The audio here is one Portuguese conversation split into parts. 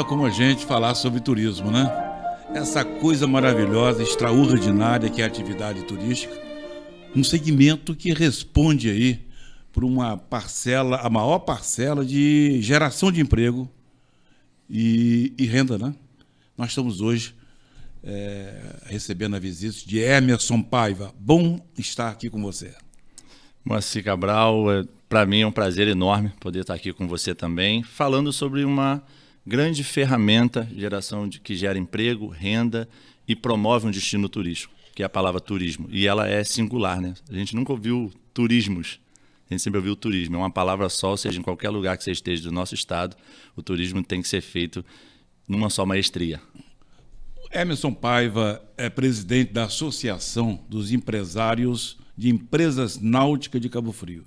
nada como a gente falar sobre turismo, né? Essa coisa maravilhosa, extraordinária que é a atividade turística, um segmento que responde aí por uma parcela, a maior parcela de geração de emprego e renda, né? Nós estamos hoje recebendo a visita de Emerson Paiva. Bom estar aqui com você. Moacir Cabral, para mim é um prazer enorme poder estar aqui com você também, falando sobre uma grande ferramenta que gera emprego, renda e promove um destino turístico, que é a palavra turismo. E ela é singular, né? A gente nunca ouviu turismos, a gente sempre ouviu turismo. É uma palavra só, ou seja, em qualquer lugar que você esteja do nosso estado, o turismo tem que ser feito numa só maestria. Emerson Paiva é presidente da Associação dos Empresários de Empresas Náuticas de Cabo Frio.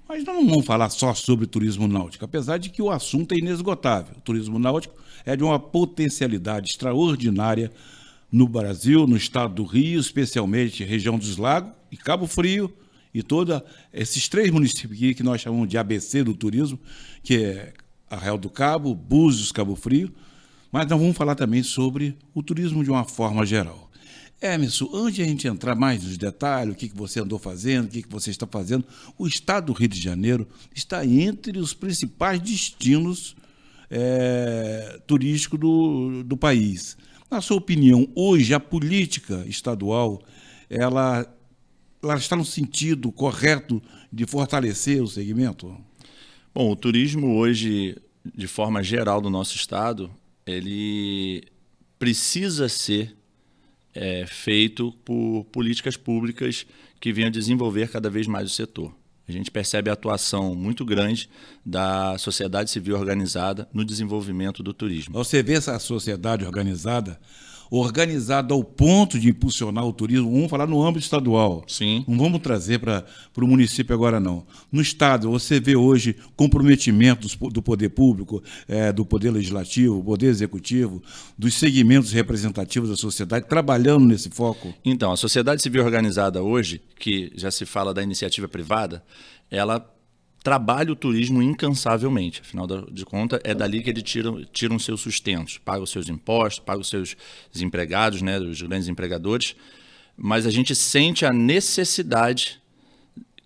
Mas nós não vamos falar só sobre turismo náutico, apesar de que o assunto é inesgotável. O turismo náutico é de uma potencialidade extraordinária no Brasil, no estado do Rio, especialmente região dos Lagos e Cabo Frio, e todos esses 3 municípios aqui que nós chamamos de ABC do turismo, que é Arraial do Cabo, Búzios, Cabo Frio. Mas nós vamos falar também sobre o turismo de uma forma geral. Emerson, antes de a gente entrar mais nos detalhes, o que você andou fazendo, o que você está fazendo, o estado do Rio de Janeiro está entre os principais destinos turísticos do país. Na sua opinião, hoje a política estadual ela está no sentido correto de fortalecer o segmento? Bom, o turismo hoje, de forma geral do nosso estado, ele precisa ser feito por políticas públicas que venham desenvolver cada vez mais o setor. A gente percebe a atuação muito grande da sociedade civil organizada no desenvolvimento do turismo. Você vê essa sociedade organizada ao ponto de impulsionar o turismo, vamos falar no âmbito estadual. Sim. Não vamos trazer para o município agora, não. No estado, você vê hoje comprometimento do poder público, do poder legislativo, poder executivo, dos segmentos representativos da sociedade, trabalhando nesse foco? Então, a sociedade civil organizada hoje, que já se fala da iniciativa privada, ela trabalha o turismo incansavelmente. Afinal de contas, é dali que eles tiram seus sustentos, pagam os seus impostos, pagam os seus empregados, né, os grandes empregadores. Mas a gente sente a necessidade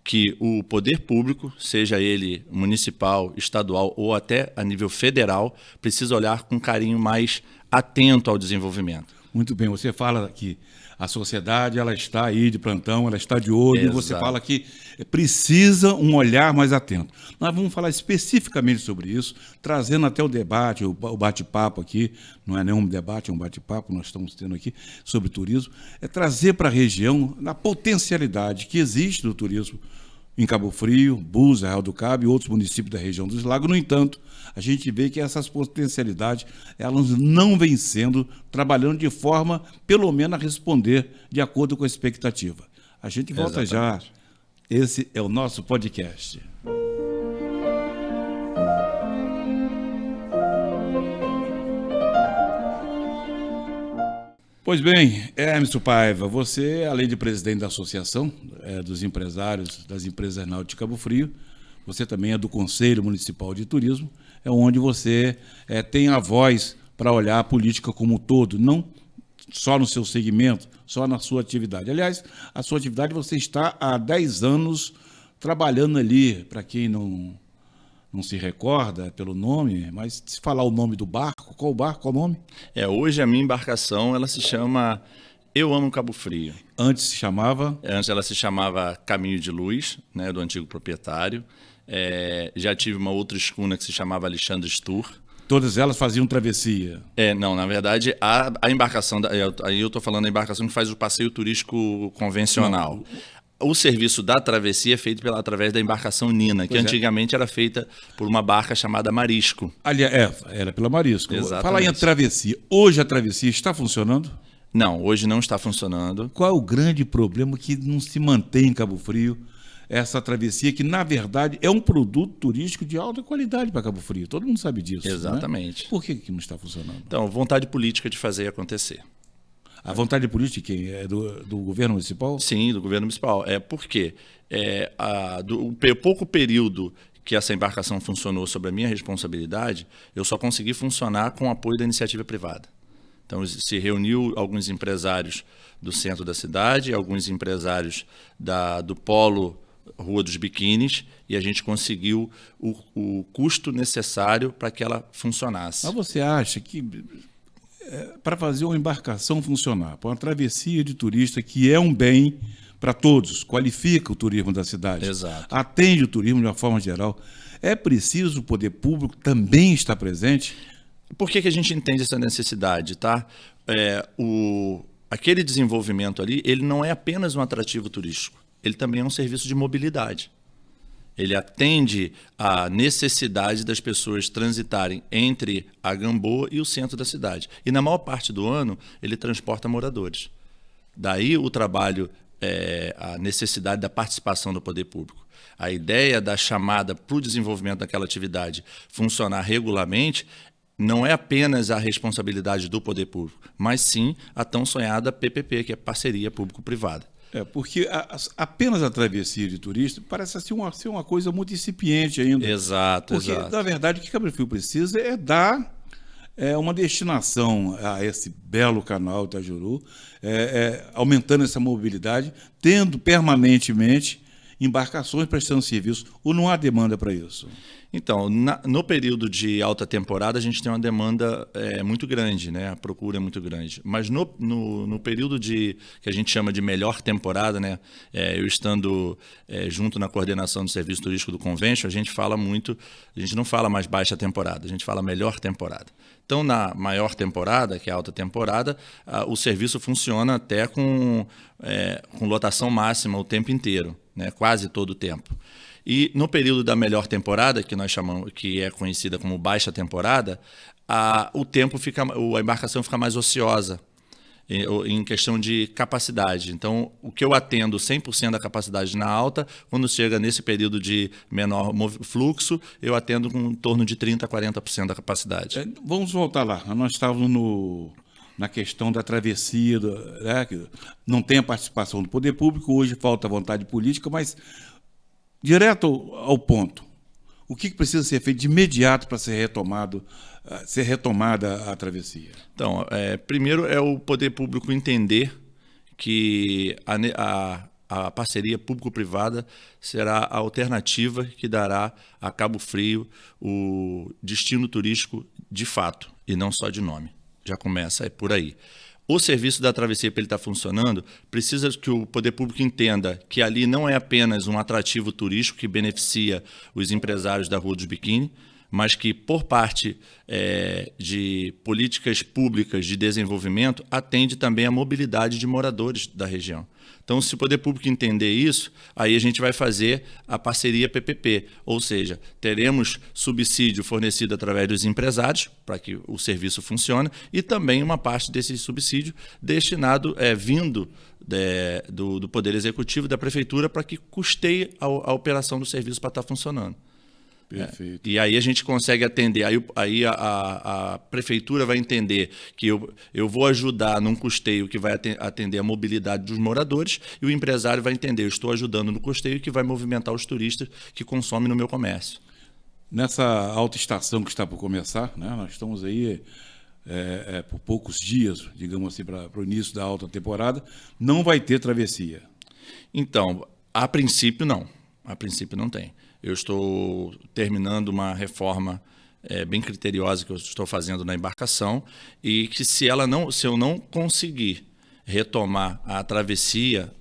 que o poder público, seja ele municipal, estadual ou até a nível federal, precisa olhar com carinho mais atento ao desenvolvimento. Muito bem, você fala que a sociedade ela está aí de plantão, ela está de olho, Exato. E você fala que precisa um olhar mais atento. Nós vamos falar especificamente sobre isso, trazendo até o debate, o bate-papo aqui, não é nenhum debate, é um bate-papo, nós estamos tendo aqui sobre turismo, é trazer para a região a potencialidade que existe do turismo em Cabo Frio, Búzios, Arraial do Cabo e outros municípios da região dos Lagos. No entanto, a gente vê que essas potencialidades elas não vêm sendo trabalhando de forma, pelo menos, a responder de acordo com a expectativa. A gente volta já. Esse é o nosso podcast. Pois bem, Emerson Paiva, você, além de presidente da Associação dos Empresários das Empresas Náuticas de Cabo Frio, você também é do Conselho Municipal de Turismo, é onde você tem a voz para olhar a política como um todo, não só no seu segmento, só na sua atividade. Aliás, a sua atividade você está há 10 anos trabalhando ali, para quem não se recorda pelo nome, mas se falar o nome do barco, qual o nome? Hoje a minha embarcação ela se chama Eu Amo Cabo Frio. Antes se chamava? Antes ela se chamava Caminho de Luz, né, do antigo proprietário. Já tive uma outra escuna que se chamava Alexandre Stur. Todas elas faziam travessia? Não, na verdade, a embarcação, aí eu estou falando da embarcação que faz o passeio turístico convencional. Não. O serviço da travessia é feito através da embarcação Nina, que antigamente era feita por uma barca chamada Marisco. Aliás, era pela Marisco. Exatamente. Fala em travessia. Hoje a travessia está funcionando? Não, hoje não está funcionando. Qual é o grande problema que não se mantém em Cabo Frio? Essa travessia que, na verdade, é um produto turístico de alta qualidade para Cabo Frio. Todo mundo sabe disso. Exatamente. Né? Por que não está funcionando? Então, vontade política de fazer acontecer. A vontade política é do governo municipal? Sim, do governo municipal. Por quê? O pouco período que essa embarcação funcionou sob a minha responsabilidade, eu só consegui funcionar com o apoio da iniciativa privada. Então, se reuniu alguns empresários do centro da cidade, alguns empresários do polo Rua dos Biquínis, e a gente conseguiu o custo necessário para que ela funcionasse. Mas você acha que, para fazer uma embarcação funcionar, para uma travessia de turista, que é um bem para todos, qualifica o turismo da cidade, Exato. atende o turismo de uma forma geral, é preciso o poder público também estar presente? Por que a gente entende essa necessidade, tá? Aquele desenvolvimento ali, ele não é apenas um atrativo turístico, ele também é um serviço de mobilidade. Ele atende à necessidade das pessoas transitarem entre a Gamboa e o centro da cidade. E na maior parte do ano, ele transporta moradores. Daí o trabalho, a necessidade da participação do poder público. A ideia da chamada para o desenvolvimento daquela atividade funcionar regularmente não é apenas a responsabilidade do poder público, mas sim a tão sonhada PPP, que é parceria público-privada. Porque apenas a travessia de turista parece ser uma coisa muito incipiente ainda. Exato, porque, exato. na verdade, o que Cabo Frio precisa é dar uma destinação a esse belo canal Itajuru, aumentando essa mobilidade, tendo permanentemente embarcações prestando serviço, ou não há demanda para isso? Então, no período de alta temporada, a gente tem uma demanda muito grande, né? A procura é muito grande. Mas no período que a gente chama de melhor temporada, né? Eu estando junto na coordenação do serviço turístico do Convention, a gente não fala mais baixa temporada, a gente fala melhor temporada. Então, na maior temporada, que é a alta temporada, o serviço funciona até com lotação máxima o tempo inteiro, né? Quase todo o tempo. E no período da melhor temporada, que nós chamamos, que é conhecida como baixa temporada, a embarcação fica mais ociosa em questão de capacidade. Então, o que eu atendo 100% da capacidade na alta, quando chega nesse período de menor fluxo, eu atendo com em torno de 30% a 40% da capacidade. Vamos voltar lá. Nós estávamos na questão da travessia, né, que não tem a participação do poder público, hoje falta vontade política, mas direto ao ponto, o que precisa ser feito de imediato para ser retomada a travessia? Então, primeiro é o poder público entender que a parceria público-privada será a alternativa que dará a Cabo Frio o destino turístico de fato, e não só de nome. Já começa por aí. O serviço da travessia, para ele estar funcionando, precisa que o poder público entenda que ali não é apenas um atrativo turístico que beneficia os empresários da Rua dos Biquíni, mas que, por parte de políticas públicas de desenvolvimento, atende também a mobilidade de moradores da região. Então, se o poder público entender isso, aí a gente vai fazer a parceria PPP, ou seja, teremos subsídio fornecido através dos empresários para que o serviço funcione e também uma parte desse subsídio destinado, vindo do Poder Executivo, da Prefeitura, para que custeie a operação do serviço para estar funcionando. Perfeito. E aí a gente consegue atender, aí a prefeitura vai entender que eu vou ajudar num custeio que vai atender a mobilidade dos moradores e o empresário vai entender, eu estou ajudando no custeio que vai movimentar os turistas que consomem no meu comércio. Nessa autoestação que está por começar, né, nós estamos aí por poucos dias, digamos assim, para o início da alta temporada, não vai ter travessia. Então, a princípio não. A princípio não tem. Eu estou terminando uma reforma bem criteriosa que eu estou fazendo na embarcação e que se eu não conseguir retomar a travessia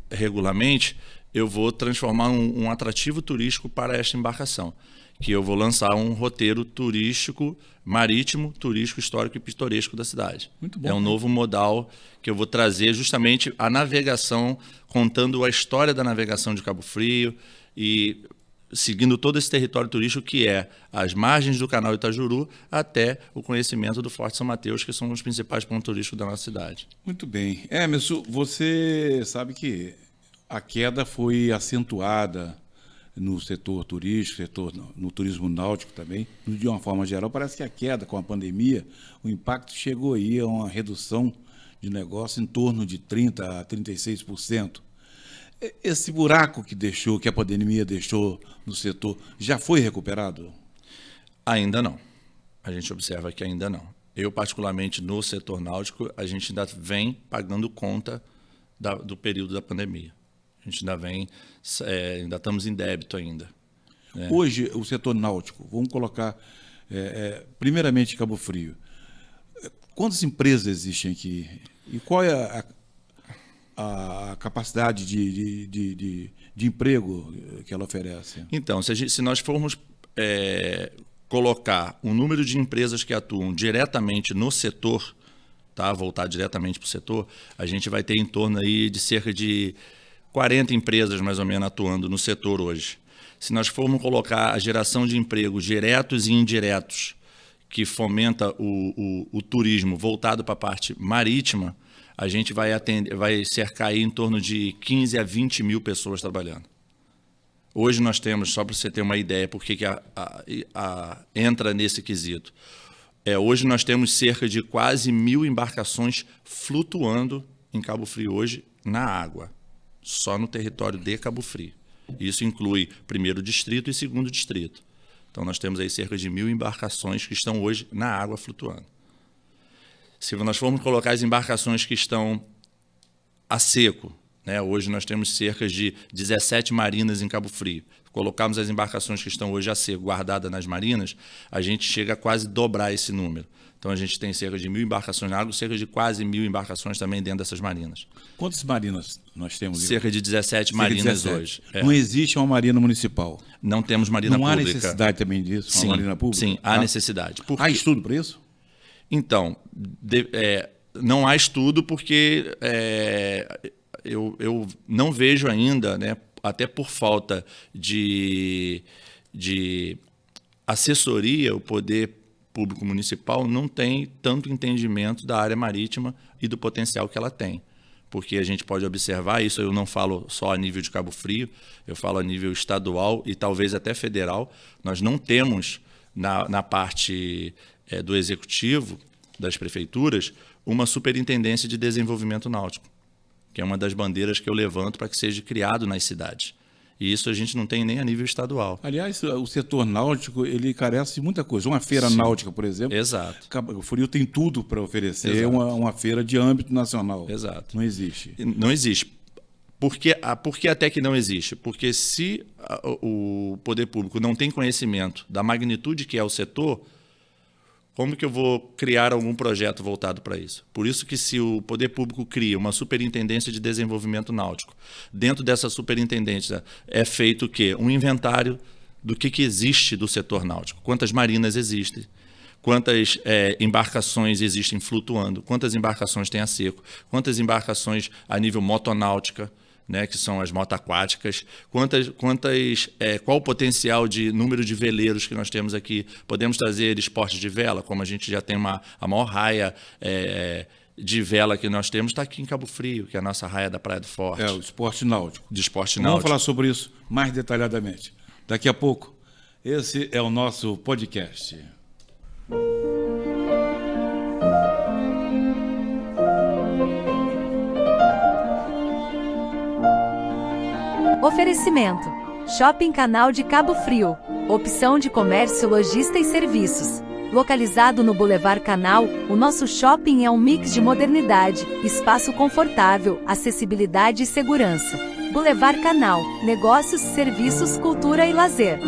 regularmente, eu vou transformar um atrativo turístico para esta embarcação, que eu vou lançar um roteiro turístico, marítimo, turístico, histórico e pitoresco da cidade. Muito bom, é um novo modal que eu vou trazer justamente a navegação, contando a história da navegação de Cabo Frio e seguindo todo esse território turístico que é as margens do canal Itajuru até o conhecimento do Forte São Mateus, que são os principais pontos turísticos da nossa cidade. Muito bem. Emerson, você sabe que a queda foi acentuada no setor turístico, no turismo náutico também, de uma forma geral. Parece que a queda com a pandemia, o impacto chegou aí a uma redução de negócio em torno de 30% a 36%. Esse buraco que a pandemia deixou no setor, já foi recuperado? Ainda não. A gente observa que ainda não. Eu, particularmente, no setor náutico, a gente ainda vem pagando conta do período da pandemia. A gente ainda estamos em débito ainda. Né? Hoje, o setor náutico, vamos colocar, primeiramente, Cabo Frio. Quantas empresas existem aqui? E qual é a capacidade de emprego que ela oferece? Então, se nós formos colocar o número de empresas que atuam diretamente no setor, tá? Voltar diretamente para o setor, a gente vai ter em torno aí de cerca de 40 empresas, mais ou menos, atuando no setor hoje. Se nós formos colocar a geração de empregos diretos e indiretos, que fomenta o turismo voltado para a parte marítima, a gente vai cercar aí em torno de 15 a 20 mil pessoas trabalhando. Hoje nós temos, só para você ter uma ideia, por que entra nesse quesito. Hoje nós temos cerca de quase 1.000 embarcações flutuando em Cabo Frio hoje na água, só no território de Cabo Frio. Isso inclui primeiro distrito e segundo distrito. Então nós temos aí cerca de 1.000 embarcações que estão hoje na água flutuando. Se nós formos colocar as embarcações que estão a seco, né, hoje nós temos cerca de 17 marinas em Cabo Frio. Se colocarmos as embarcações que estão hoje a seco, guardadas nas marinas, a gente chega a quase dobrar esse número. Então a gente tem cerca de 1.000 embarcações na água, cerca de quase 1.000 embarcações também dentro dessas marinas. Quantas marinas nós temos? Cerca de 17 marinas hoje. Não existe uma marina municipal? Não temos marina pública. Não há necessidade também disso, sim, uma marina pública? Sim, há necessidade. Há estudo para isso? Então, não há estudo porque eu não vejo ainda, né, até por falta de assessoria, o poder público municipal não tem tanto entendimento da área marítima e do potencial que ela tem. Porque a gente pode observar, isso eu não falo só a nível de Cabo Frio, eu falo a nível estadual e talvez até federal. Nós não temos na parte do executivo, das prefeituras, uma superintendência de desenvolvimento náutico, que é uma das bandeiras que eu levanto para que seja criado nas cidades. E isso a gente não tem nem a nível estadual. Aliás, o setor náutico, ele carece de muita coisa. Uma feira náutica, por exemplo. Exato. Cabo Frio tem tudo para oferecer uma feira de âmbito nacional. Exato. Não existe. Não existe. Por que até que não existe? Porque se o poder público não tem conhecimento da magnitude que é o setor, como que eu vou criar algum projeto voltado para isso? Por isso que se o poder público cria uma superintendência de desenvolvimento náutico, dentro dessa superintendência é feito o quê? Um inventário do que existe do setor náutico. Quantas marinas existem? Quantas embarcações existem flutuando? Quantas embarcações tem a seco? Quantas embarcações a nível motonáutica? Né, que são as motoaquáticas, qual o potencial de número de veleiros que nós temos aqui? Podemos trazer esportes de vela, como a gente já tem a maior raia de vela que nós temos, está aqui em Cabo Frio, que é a nossa raia da Praia do Forte. O esporte náutico. De esporte náutico. Vamos falar sobre isso mais detalhadamente. Daqui a pouco, esse é o nosso podcast. Oferecimento: Shopping Canal de Cabo Frio. Opção de comércio, lojista e serviços. Localizado no Boulevard Canal, o nosso shopping é um mix de modernidade, espaço confortável, acessibilidade e segurança. Boulevard Canal, negócios, serviços, cultura e lazer.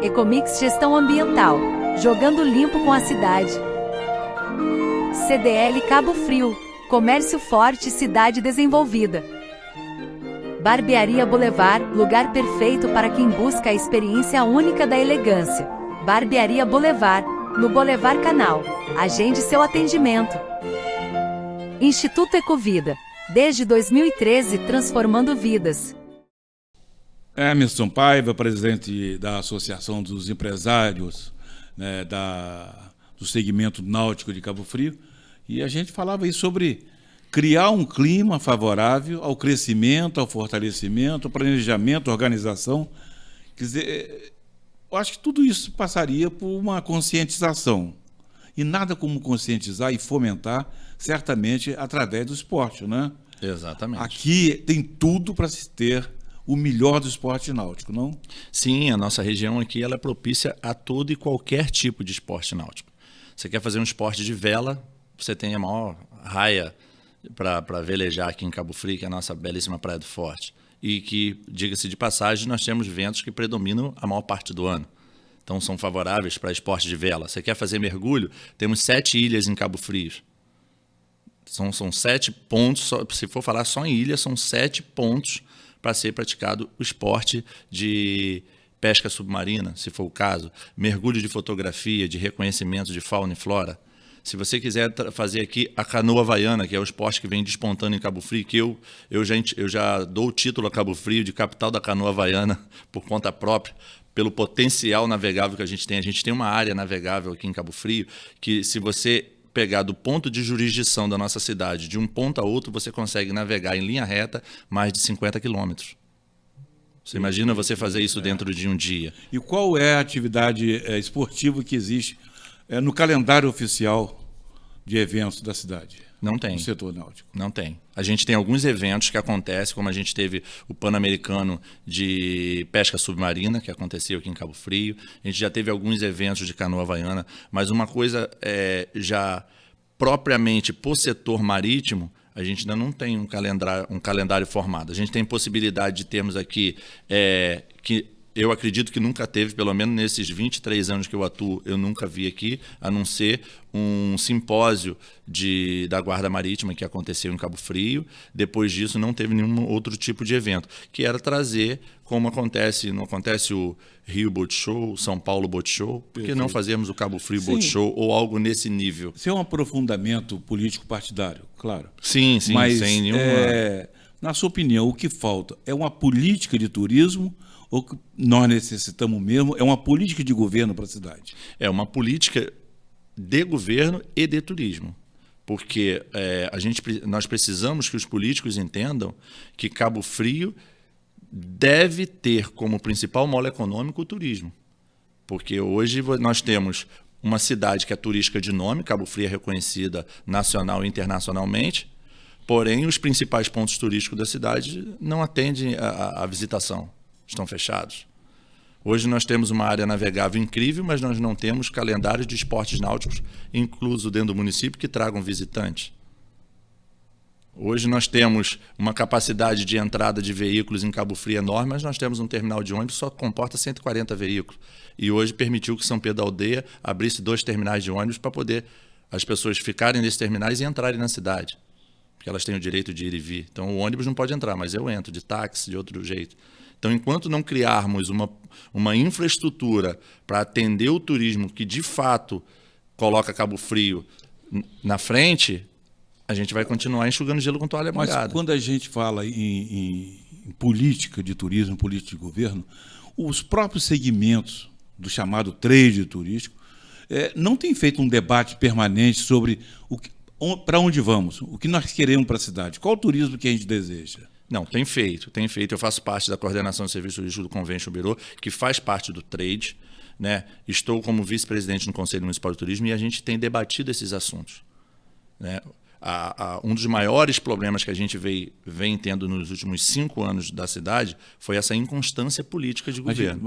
Ecomix Gestão Ambiental, jogando limpo com a cidade. CDL Cabo Frio, comércio forte, cidade desenvolvida. Barbearia Boulevard, lugar perfeito para quem busca a experiência única da elegância. Barbearia Boulevard, no Boulevard Canal. Agende seu atendimento. Instituto Ecovida, desde 2013 transformando vidas. Emerson Paiva, presidente da Associação dos Empresários, né, do segmento náutico de Cabo Frio, e a gente falava aí sobre criar um clima favorável ao crescimento, ao fortalecimento, ao planejamento, à organização. Quer dizer, eu acho que tudo isso passaria por uma conscientização. E nada como conscientizar e fomentar, certamente, através do esporte, né? Exatamente. Aqui tem tudo para se ter o melhor do esporte náutico, não? Sim, a nossa região aqui ela é propícia a todo e qualquer tipo de esporte náutico. Você quer fazer um esporte de vela, você tem a maior raia para velejar aqui em Cabo Frio, que é a nossa belíssima Praia do Forte. E que, diga-se de passagem, nós temos ventos que predominam a maior parte do ano. Então são favoráveis para esporte de vela. Você quer fazer mergulho? Temos 7 ilhas em Cabo Frio. São 7 pontos, se for falar só em ilha, são 7 pontos para ser praticado o esporte de pesca submarina, se for o caso, mergulho de fotografia, de reconhecimento de fauna e flora. Se você quiser fazer aqui a canoa havaiana, que é o esporte que vem despontando em Cabo Frio, que eu já dou o título a Cabo Frio de capital da canoa havaiana por conta própria, pelo potencial navegável que a gente tem. A gente tem uma área navegável aqui em Cabo Frio que, se você pegar do ponto de jurisdição da nossa cidade, de um ponto a outro, você consegue navegar em linha reta mais de 50 quilômetros. Você imagina você fazer isso dentro de um dia. E qual é a atividade esportiva que existe no calendário oficial de eventos da cidade? Não tem. No setor náutico. Não tem. A gente tem alguns eventos que acontecem, como a gente teve o Pan-Americano de pesca submarina, que aconteceu aqui em Cabo Frio. A gente já teve alguns eventos de canoa havaiana, mas uma coisa já propriamente por setor marítimo, a gente ainda não tem um calendário formado. A gente tem possibilidade de termos aqui, que eu acredito que nunca teve, pelo menos nesses 23 anos que eu atuo, eu nunca vi aqui, a não ser um simpósio da Guarda Marítima que aconteceu em Cabo Frio. Depois disso, não teve nenhum outro tipo de evento, que era trazer, como não acontece o Rio Boat Show, São Paulo Boat Show, por que não fazermos o Cabo Frio Boat Show ou algo nesse nível? Isso é um aprofundamento político-partidário, claro. Sim, mas, sem nenhuma... na sua opinião, o que falta é uma política de turismo ou que nós necessitamos mesmo é uma política de governo para a cidade? É uma política de governo e de turismo. Porque nós precisamos que os políticos entendam que Cabo Frio deve ter como principal mola econômico o turismo. Porque hoje nós temos uma cidade que é turística de nome, Cabo Frio é reconhecida nacional e internacionalmente, porém os principais pontos turísticos da cidade não atendem à visitação. Estão fechados. Hoje nós temos uma área navegável incrível, mas nós não temos calendário de esportes náuticos incluso dentro do município que tragam visitantes. Hoje nós temos uma capacidade de entrada de veículos em Cabo Frio enorme, mas nós temos um terminal de ônibus que só comporta 140 veículos. E hoje permitiu que São Pedro da Aldeia abrisse 2 terminais de ônibus para poder as pessoas ficarem nesses terminais e entrarem na cidade. Porque elas têm o direito de ir e vir. Então o ônibus não pode entrar, mas eu entro de táxi, de outro jeito. Então, enquanto não criarmos uma infraestrutura para atender o turismo que, de fato, coloca Cabo Frio na frente, a gente vai continuar enxugando gelo com toalha molhada. Mas quando a gente fala em política de turismo, política de governo, os próprios segmentos do chamado trade turístico não têm feito um debate permanente sobre para onde vamos, o que nós queremos para a cidade, qual o turismo que a gente deseja. Não, tem feito. Eu faço parte da coordenação de serviço turístico do Convention Bureau, que faz parte do trade, né? Estou como vice-presidente no Conselho Municipal de Turismo e a gente tem debatido esses assuntos, né? Um dos maiores problemas que a gente vem tendo nos últimos 5 anos da cidade foi essa inconstância política de governo.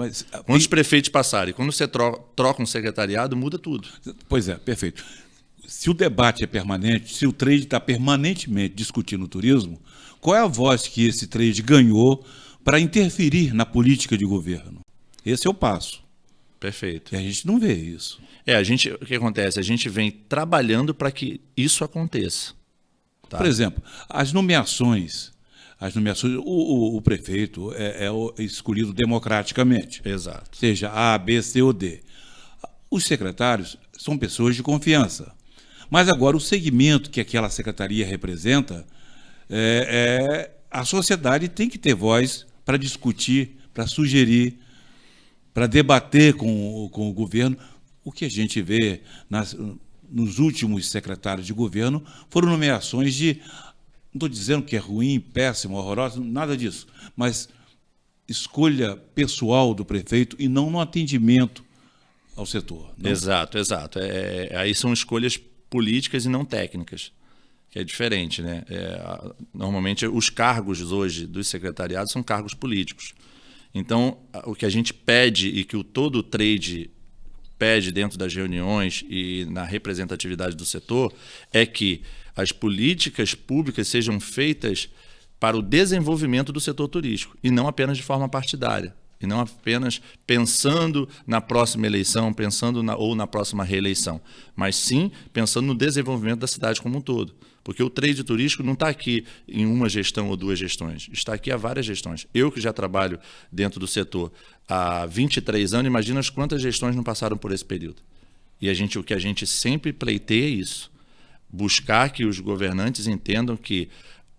Quando os prefeitos passarem, quando você troca um secretariado, muda tudo. Pois é, perfeito. Se o debate é permanente, se o trade está permanentemente discutindo o turismo, qual é a voz que esse trade ganhou para interferir na política de governo? Esse é o passo. Perfeito. E a gente não vê isso. O que acontece? A gente vem trabalhando para que isso aconteça. Tá? Por exemplo, as nomeações, o prefeito é escolhido democraticamente. Exato. Seja A, B, C ou D. Os secretários são pessoas de confiança. Mas agora o segmento que aquela secretaria representa, a sociedade tem que ter voz para discutir, para sugerir, para debater com o governo. O que a gente vê nos últimos secretários de governo foram nomeações de, não estou dizendo que é ruim, péssimo, horroroso, nada disso, mas escolha pessoal do prefeito e não no atendimento ao setor. Não? Exato. Aí são escolhas políticas e não técnicas. que é diferente, né? Normalmente, os cargos hoje dos secretariados são cargos políticos. Então, o que a gente pede e que todo o trade pede dentro das reuniões e na representatividade do setor é que as políticas públicas sejam feitas para o desenvolvimento do setor turístico e não apenas de forma partidária. E não apenas pensando na próxima eleição, pensando ou na próxima reeleição, mas sim pensando no desenvolvimento da cidade como um todo. Porque o trade turístico não está aqui em uma gestão ou duas gestões, está aqui há várias gestões. Eu que já trabalho dentro do setor há 23 anos, imagina quantas gestões não passaram por esse período. E o que a gente sempre pleiteia é isso, buscar que os governantes entendam que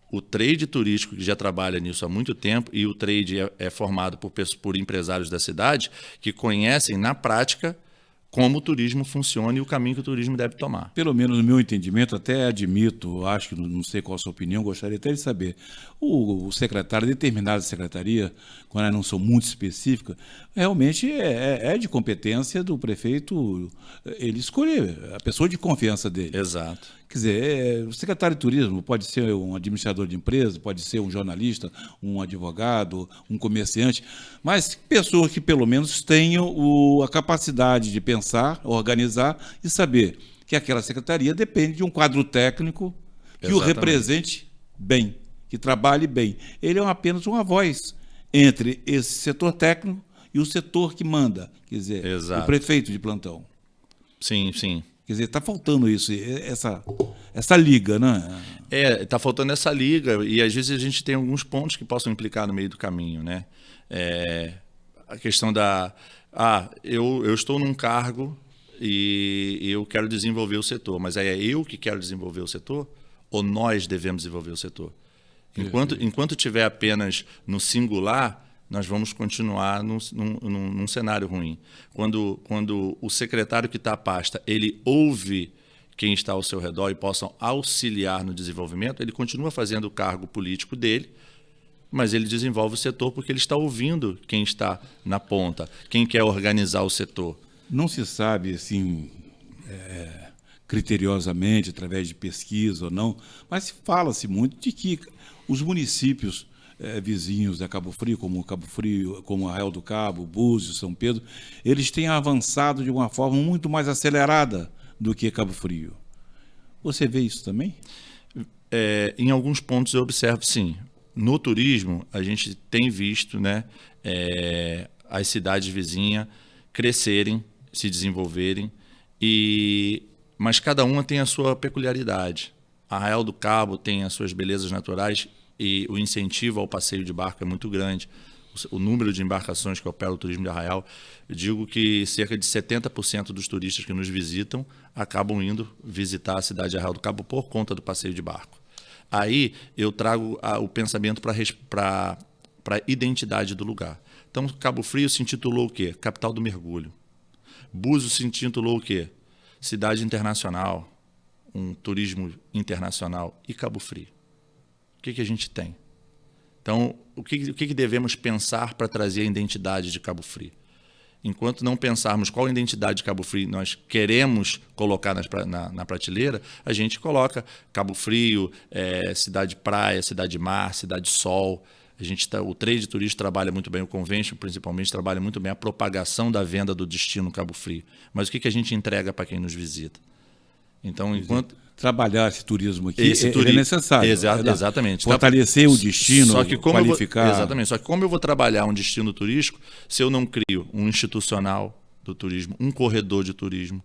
o trade turístico, que já trabalha nisso há muito tempo, e o trade é formado por empresários da cidade que conhecem na prática como o turismo funciona e o caminho que o turismo deve tomar. Pelo menos no meu entendimento, até admito, acho que não sei qual a sua opinião, gostaria até de saber. O secretário, determinada secretaria, quando elas não são muito específicas, realmente é de competência do prefeito ele escolher a pessoa de confiança dele. Exato. Quer dizer, o secretário de turismo pode ser um administrador de empresa, pode ser um jornalista, um advogado, um comerciante, mas pessoas que pelo menos tenham a capacidade de pensar, organizar e saber que aquela secretaria depende de um quadro técnico que o represente bem, que trabalhe bem. Ele é apenas uma voz entre esse setor técnico e o setor que manda, quer dizer, o prefeito de plantão. Sim, sim. Quer dizer, está faltando isso, essa liga, né? Está faltando essa liga e às vezes a gente tem alguns pontos que possam implicar no meio do caminho, né? A questão eu estou num cargo e eu quero desenvolver o setor, mas é eu que quero desenvolver o setor ou nós devemos desenvolver o setor? Enquanto tiver apenas no singular, nós vamos continuar num cenário ruim. Quando o secretário que está à pasta, ele ouve quem está ao seu redor e possam auxiliar no desenvolvimento, ele continua fazendo o cargo político dele, mas ele desenvolve o setor porque ele está ouvindo quem está na ponta, quem quer organizar o setor. Não se sabe, assim, criteriosamente, através de pesquisa ou não, mas fala-se muito de que os municípios vizinhos da Cabo Frio, como Arraial do Cabo, Búzios, São Pedro, eles têm avançado de uma forma muito mais acelerada do que Cabo Frio. Você vê isso também? Em alguns pontos eu observo, sim. No turismo, a gente tem visto, né, as cidades vizinhas crescerem, se desenvolverem, mas cada uma tem a sua peculiaridade. Arraial do Cabo tem as suas belezas naturais e o incentivo ao passeio de barco é muito grande. O número de embarcações que opera o turismo de Arraial, eu digo que cerca de 70% dos turistas que nos visitam acabam indo visitar a cidade de Arraial do Cabo por conta do passeio de barco. Aí eu trago o pensamento para a identidade do lugar. Então, Cabo Frio se intitulou o quê? Capital do mergulho. Búzios se intitulou o quê? Cidade internacional, um turismo internacional. E Cabo Frio? O que a gente tem? Então, o que devemos pensar para trazer a identidade de Cabo Frio? Enquanto não pensarmos qual identidade de Cabo Frio nós queremos colocar na prateleira, a gente coloca Cabo Frio, cidade praia, cidade mar, cidade sol. O trade turístico trabalha muito bem, o convention principalmente trabalha muito bem a propagação da venda do destino Cabo Frio. Mas o que a gente entrega para quem nos visita? Então, enquanto trabalhar esse turismo aqui é necessário. Exatamente. Fortalecer o destino, qualificar. Exatamente. Só que como eu vou trabalhar um destino turístico se eu não crio um institucional do turismo, um corredor de turismo,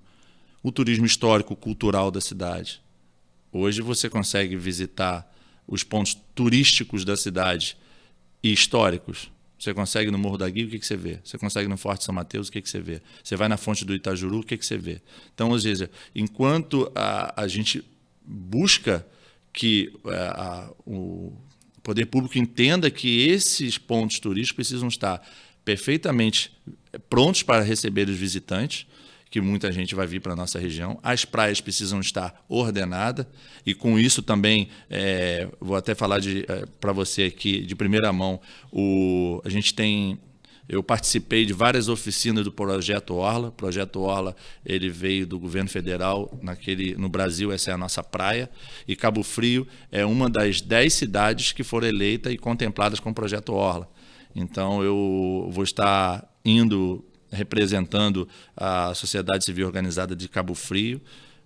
o turismo histórico, cultural da cidade? Hoje você consegue visitar os pontos turísticos da cidade e históricos. Você consegue no Morro da Guia, o que você vê? Você consegue no Forte São Mateus, o que você vê? Você vai na Fonte do Itajuru, o que você vê? Então, às vezes, enquanto a gente busca que o poder público entenda que esses pontos turísticos precisam estar perfeitamente prontos para receber os visitantes, que muita gente vai vir para a nossa região. As praias precisam estar ordenadas e com isso também, vou até falar para você aqui de primeira mão, a gente tem Eu participei de várias oficinas do Projeto Orla. O Projeto Orla ele veio do governo federal. No Brasil, essa é a nossa praia. E Cabo Frio é uma das 10 cidades que foram eleitas e contempladas com o Projeto Orla. Então, eu vou estar indo representando a Sociedade Civil Organizada de Cabo Frio,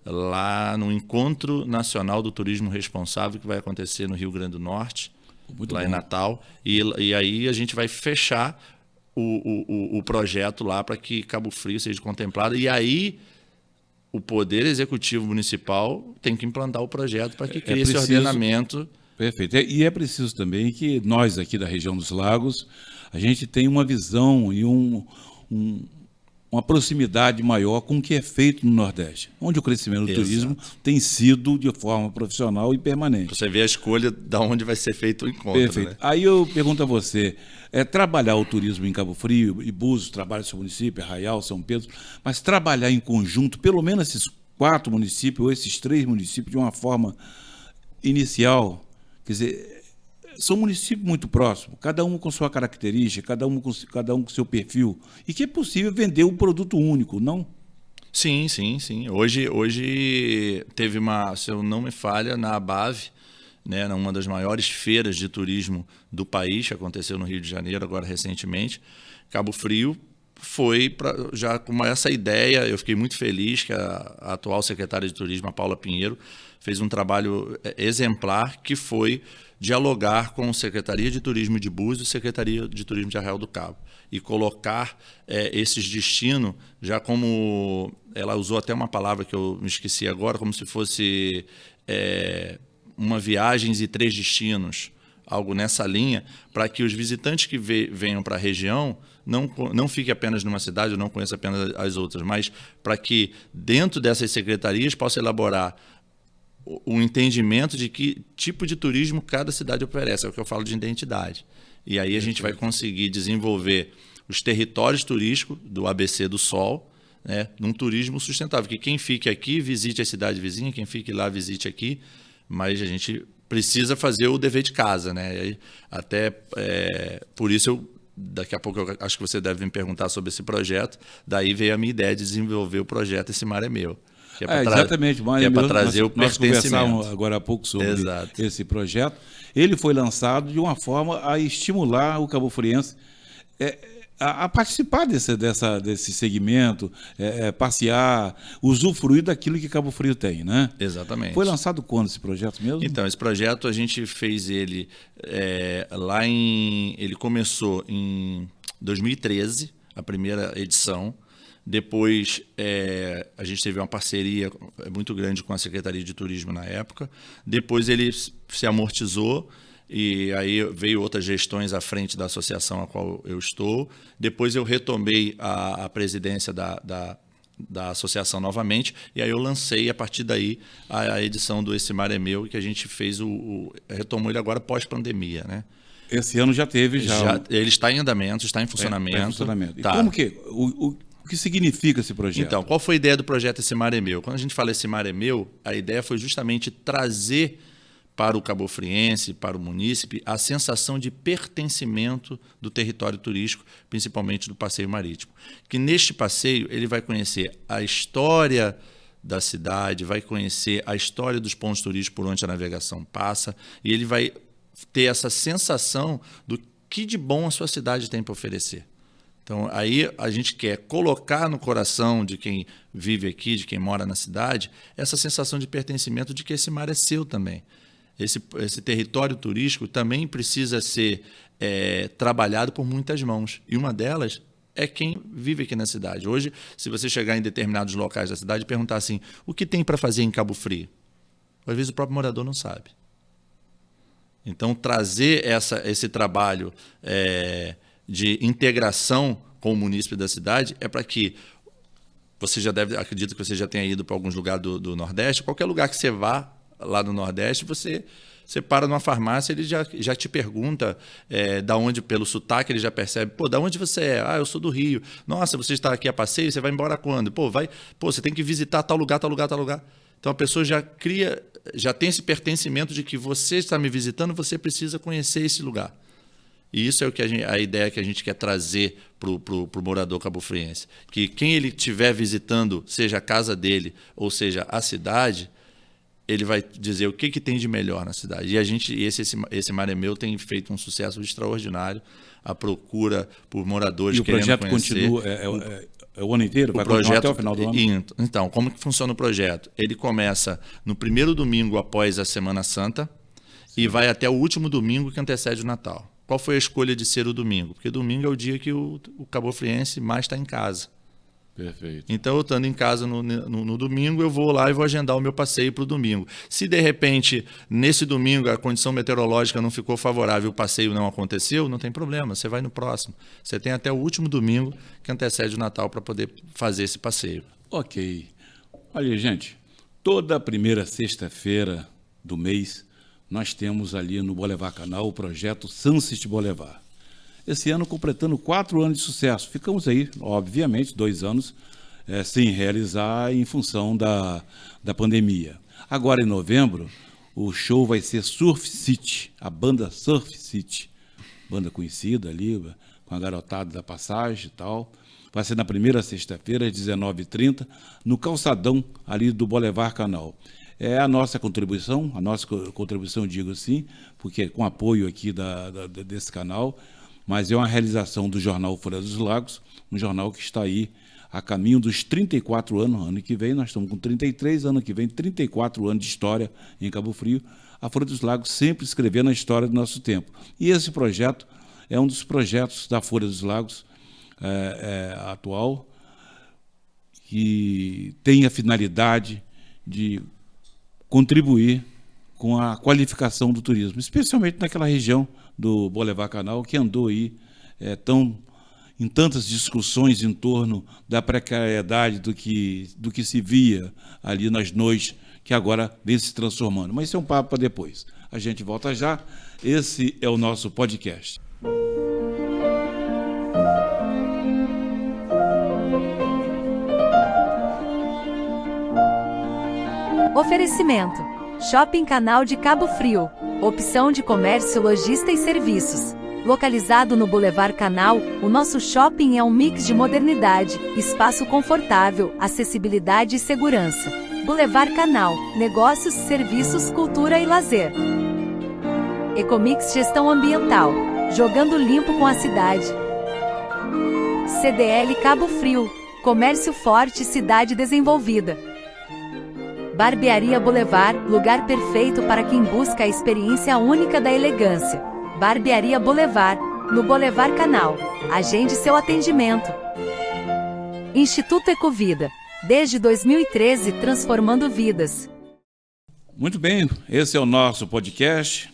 lá no Encontro Nacional do Turismo Responsável, que vai acontecer no Rio Grande do Norte, Muito lá bom. em Natal. E aí a gente vai fechar o projeto lá para que Cabo Frio seja contemplado. E aí o Poder Executivo Municipal tem que implantar o projeto para que crie esse ordenamento. Perfeito. E é preciso também que nós aqui da região dos lagos, a gente tenha uma visão e uma proximidade maior com o que é feito no Nordeste, onde o crescimento do turismo tem sido de forma profissional e permanente. Você vê a escolha de onde vai ser feito o encontro. Perfeito. Né? Aí eu pergunto a você, trabalhar o turismo em Cabo Frio, e Búzios trabalha no seu município, Arraial, São Pedro, mas trabalhar em conjunto, pelo menos esses 4 municípios ou esses 3 municípios, de uma forma inicial, quer dizer, são municípios muito próximos, cada um com sua característica, cada um com seu perfil, e que é possível vender um produto único, não? Sim. Hoje teve se eu não me falha, na ABAV, né, uma das maiores feiras de turismo do país, que aconteceu no Rio de Janeiro agora recentemente. Cabo Frio foi já com essa ideia. Eu fiquei muito feliz que a atual secretária de Turismo, a Paula Pinheiro, fez um trabalho exemplar, que foi dialogar com a Secretaria de Turismo de Búzios e Secretaria de Turismo de Arraial do Cabo e colocar esses destinos já como... Ela usou até uma palavra que eu me esqueci agora, como se fosse uma viagens e 3 destinos, algo nessa linha, para que os visitantes que venham para a região não fiquem apenas numa cidade, ou não conheçam apenas as outras, mas para que dentro dessas secretarias possa elaborar o entendimento de que tipo de turismo cada cidade oferece, é o que eu falo de identidade. E aí a gente vai conseguir desenvolver os territórios turísticos do ABC do Sol, né, num turismo sustentável, que quem fique aqui visite a cidade vizinha, quem fique lá visite aqui, mas a gente precisa fazer o dever de casa, né? E até por isso daqui a pouco eu acho que você deve me perguntar sobre esse projeto, daí veio a minha ideia de desenvolver o projeto Esse Mar é Meu. Que é exatamente, que é para trazer o pertencimento. Nós conversamos agora há pouco sobre esse projeto. Ele foi lançado de uma forma a estimular o cabo-friense a participar desse segmento, passear, usufruir daquilo que Cabo Frio tem, né? Exatamente. Foi lançado quando esse projeto mesmo? Então, esse projeto a gente fez ele ele começou em 2013, a primeira edição. Depois, a gente teve uma parceria muito grande com a Secretaria de Turismo na época. Depois ele se amortizou e aí veio outras gestões à frente da associação a qual eu estou. Depois eu retomei a presidência da associação novamente e aí eu lancei a partir daí a edição do Esse Mar é Meu, que a gente fez retomou ele agora pós-pandemia, né? Esse ano já teve ele está em andamento, está em funcionamento. E como que o que significa esse projeto? Então, qual foi a ideia do projeto Esse Mar é Meu? Quando a gente fala Esse Mar é Meu, a ideia foi justamente trazer para o cabo-friense, para o munícipe, a sensação de pertencimento do território turístico, principalmente do passeio marítimo. Que neste passeio ele vai conhecer a história da cidade, vai conhecer a história dos pontos turísticos por onde a navegação passa, e ele vai ter essa sensação do que de bom a sua cidade tem para oferecer. Então, aí a gente quer colocar no coração de quem vive aqui, de quem mora na cidade, essa sensação de pertencimento de que esse mar é seu também. Esse território turístico também precisa ser trabalhado por muitas mãos. E uma delas é quem vive aqui na cidade. Hoje, se você chegar em determinados locais da cidade e perguntar assim, o que tem para fazer em Cabo Frio? Às vezes o próprio morador não sabe. Então, trazer esse trabalho de integração com o munícipe da cidade é para que você acredito que você já tenha ido para alguns lugares do Nordeste, qualquer lugar que você vá lá no Nordeste, você para numa farmácia, ele já te pergunta da onde, pelo sotaque, ele já percebe, da onde você é? Ah, eu sou do Rio. Nossa, você está aqui a passeio, você vai embora quando? Você tem que visitar tal lugar, tal lugar, tal lugar. Então a pessoa já tem esse pertencimento de que você está me visitando, você precisa conhecer esse lugar. E isso é o que a ideia que a gente quer trazer para o morador cabofriense. Que quem ele estiver visitando, seja a casa dele ou seja a cidade, ele vai dizer o que tem de melhor na cidade. E esse Mar é Meu tem feito um sucesso extraordinário. A procura por moradores querendo conhecer. E o projeto continua, é o ano inteiro? Vai continuar até o final do ano? Então, como que funciona o projeto? Ele começa no primeiro domingo após a Semana Santa e vai até o último domingo que antecede o Natal. Qual foi a escolha de ser o domingo? Porque domingo é o dia que o cabofriense mais está em casa. Perfeito. Então, eu estando em casa no domingo, eu vou lá e vou agendar o meu passeio para o domingo. Se, de repente, nesse domingo a condição meteorológica não ficou favorável, o passeio não aconteceu, não tem problema, você vai no próximo. Você tem até o último domingo que antecede o Natal para poder fazer esse passeio. Ok. Olha, gente, toda primeira sexta-feira do mês, nós temos ali no Boulevard Canal o projeto Sunset Boulevard. Esse ano completando 4 anos de sucesso. Ficamos aí, obviamente, 2 anos sem realizar em função da pandemia. Agora, em novembro, o show vai ser Surf City, a banda Surf City, banda conhecida ali, com a garotada da Passagem e tal. Vai ser na primeira sexta-feira, às 19h30, no calçadão ali do Boulevard Canal. É a nossa contribuição, digo assim, porque com apoio aqui desse canal, mas é uma realização do jornal Folha dos Lagos, um jornal que está aí a caminho dos 34 anos, ano que vem, nós estamos com 33, ano que vem, 34 anos de história em Cabo Frio. A Folha dos Lagos sempre escrevendo a história do nosso tempo. E esse projeto é um dos projetos da Folha dos Lagos atual, que tem a finalidade de contribuir com a qualificação do turismo, especialmente naquela região do Boulevard Canal, que andou aí em tantas discussões em torno da precariedade do que se via ali nas noites, que agora vem se transformando. Mas isso é um papo para depois. A gente volta já. Esse é o nosso podcast. Oferecimento: Shopping Canal de Cabo Frio. Opção de comércio, lojista e serviços. Localizado no Boulevard Canal, o nosso shopping é um mix de modernidade, espaço confortável, acessibilidade e segurança. Boulevard Canal, negócios, serviços, cultura e lazer. Ecomix Gestão Ambiental, jogando limpo com a cidade. CDL Cabo Frio, comércio forte, cidade desenvolvida. Barbearia Boulevard, lugar perfeito para quem busca a experiência única da elegância. Barbearia Boulevard, no Boulevard Canal. Agende seu atendimento. Instituto Ecovida, desde 2013 transformando vidas. Muito bem, esse é o nosso podcast.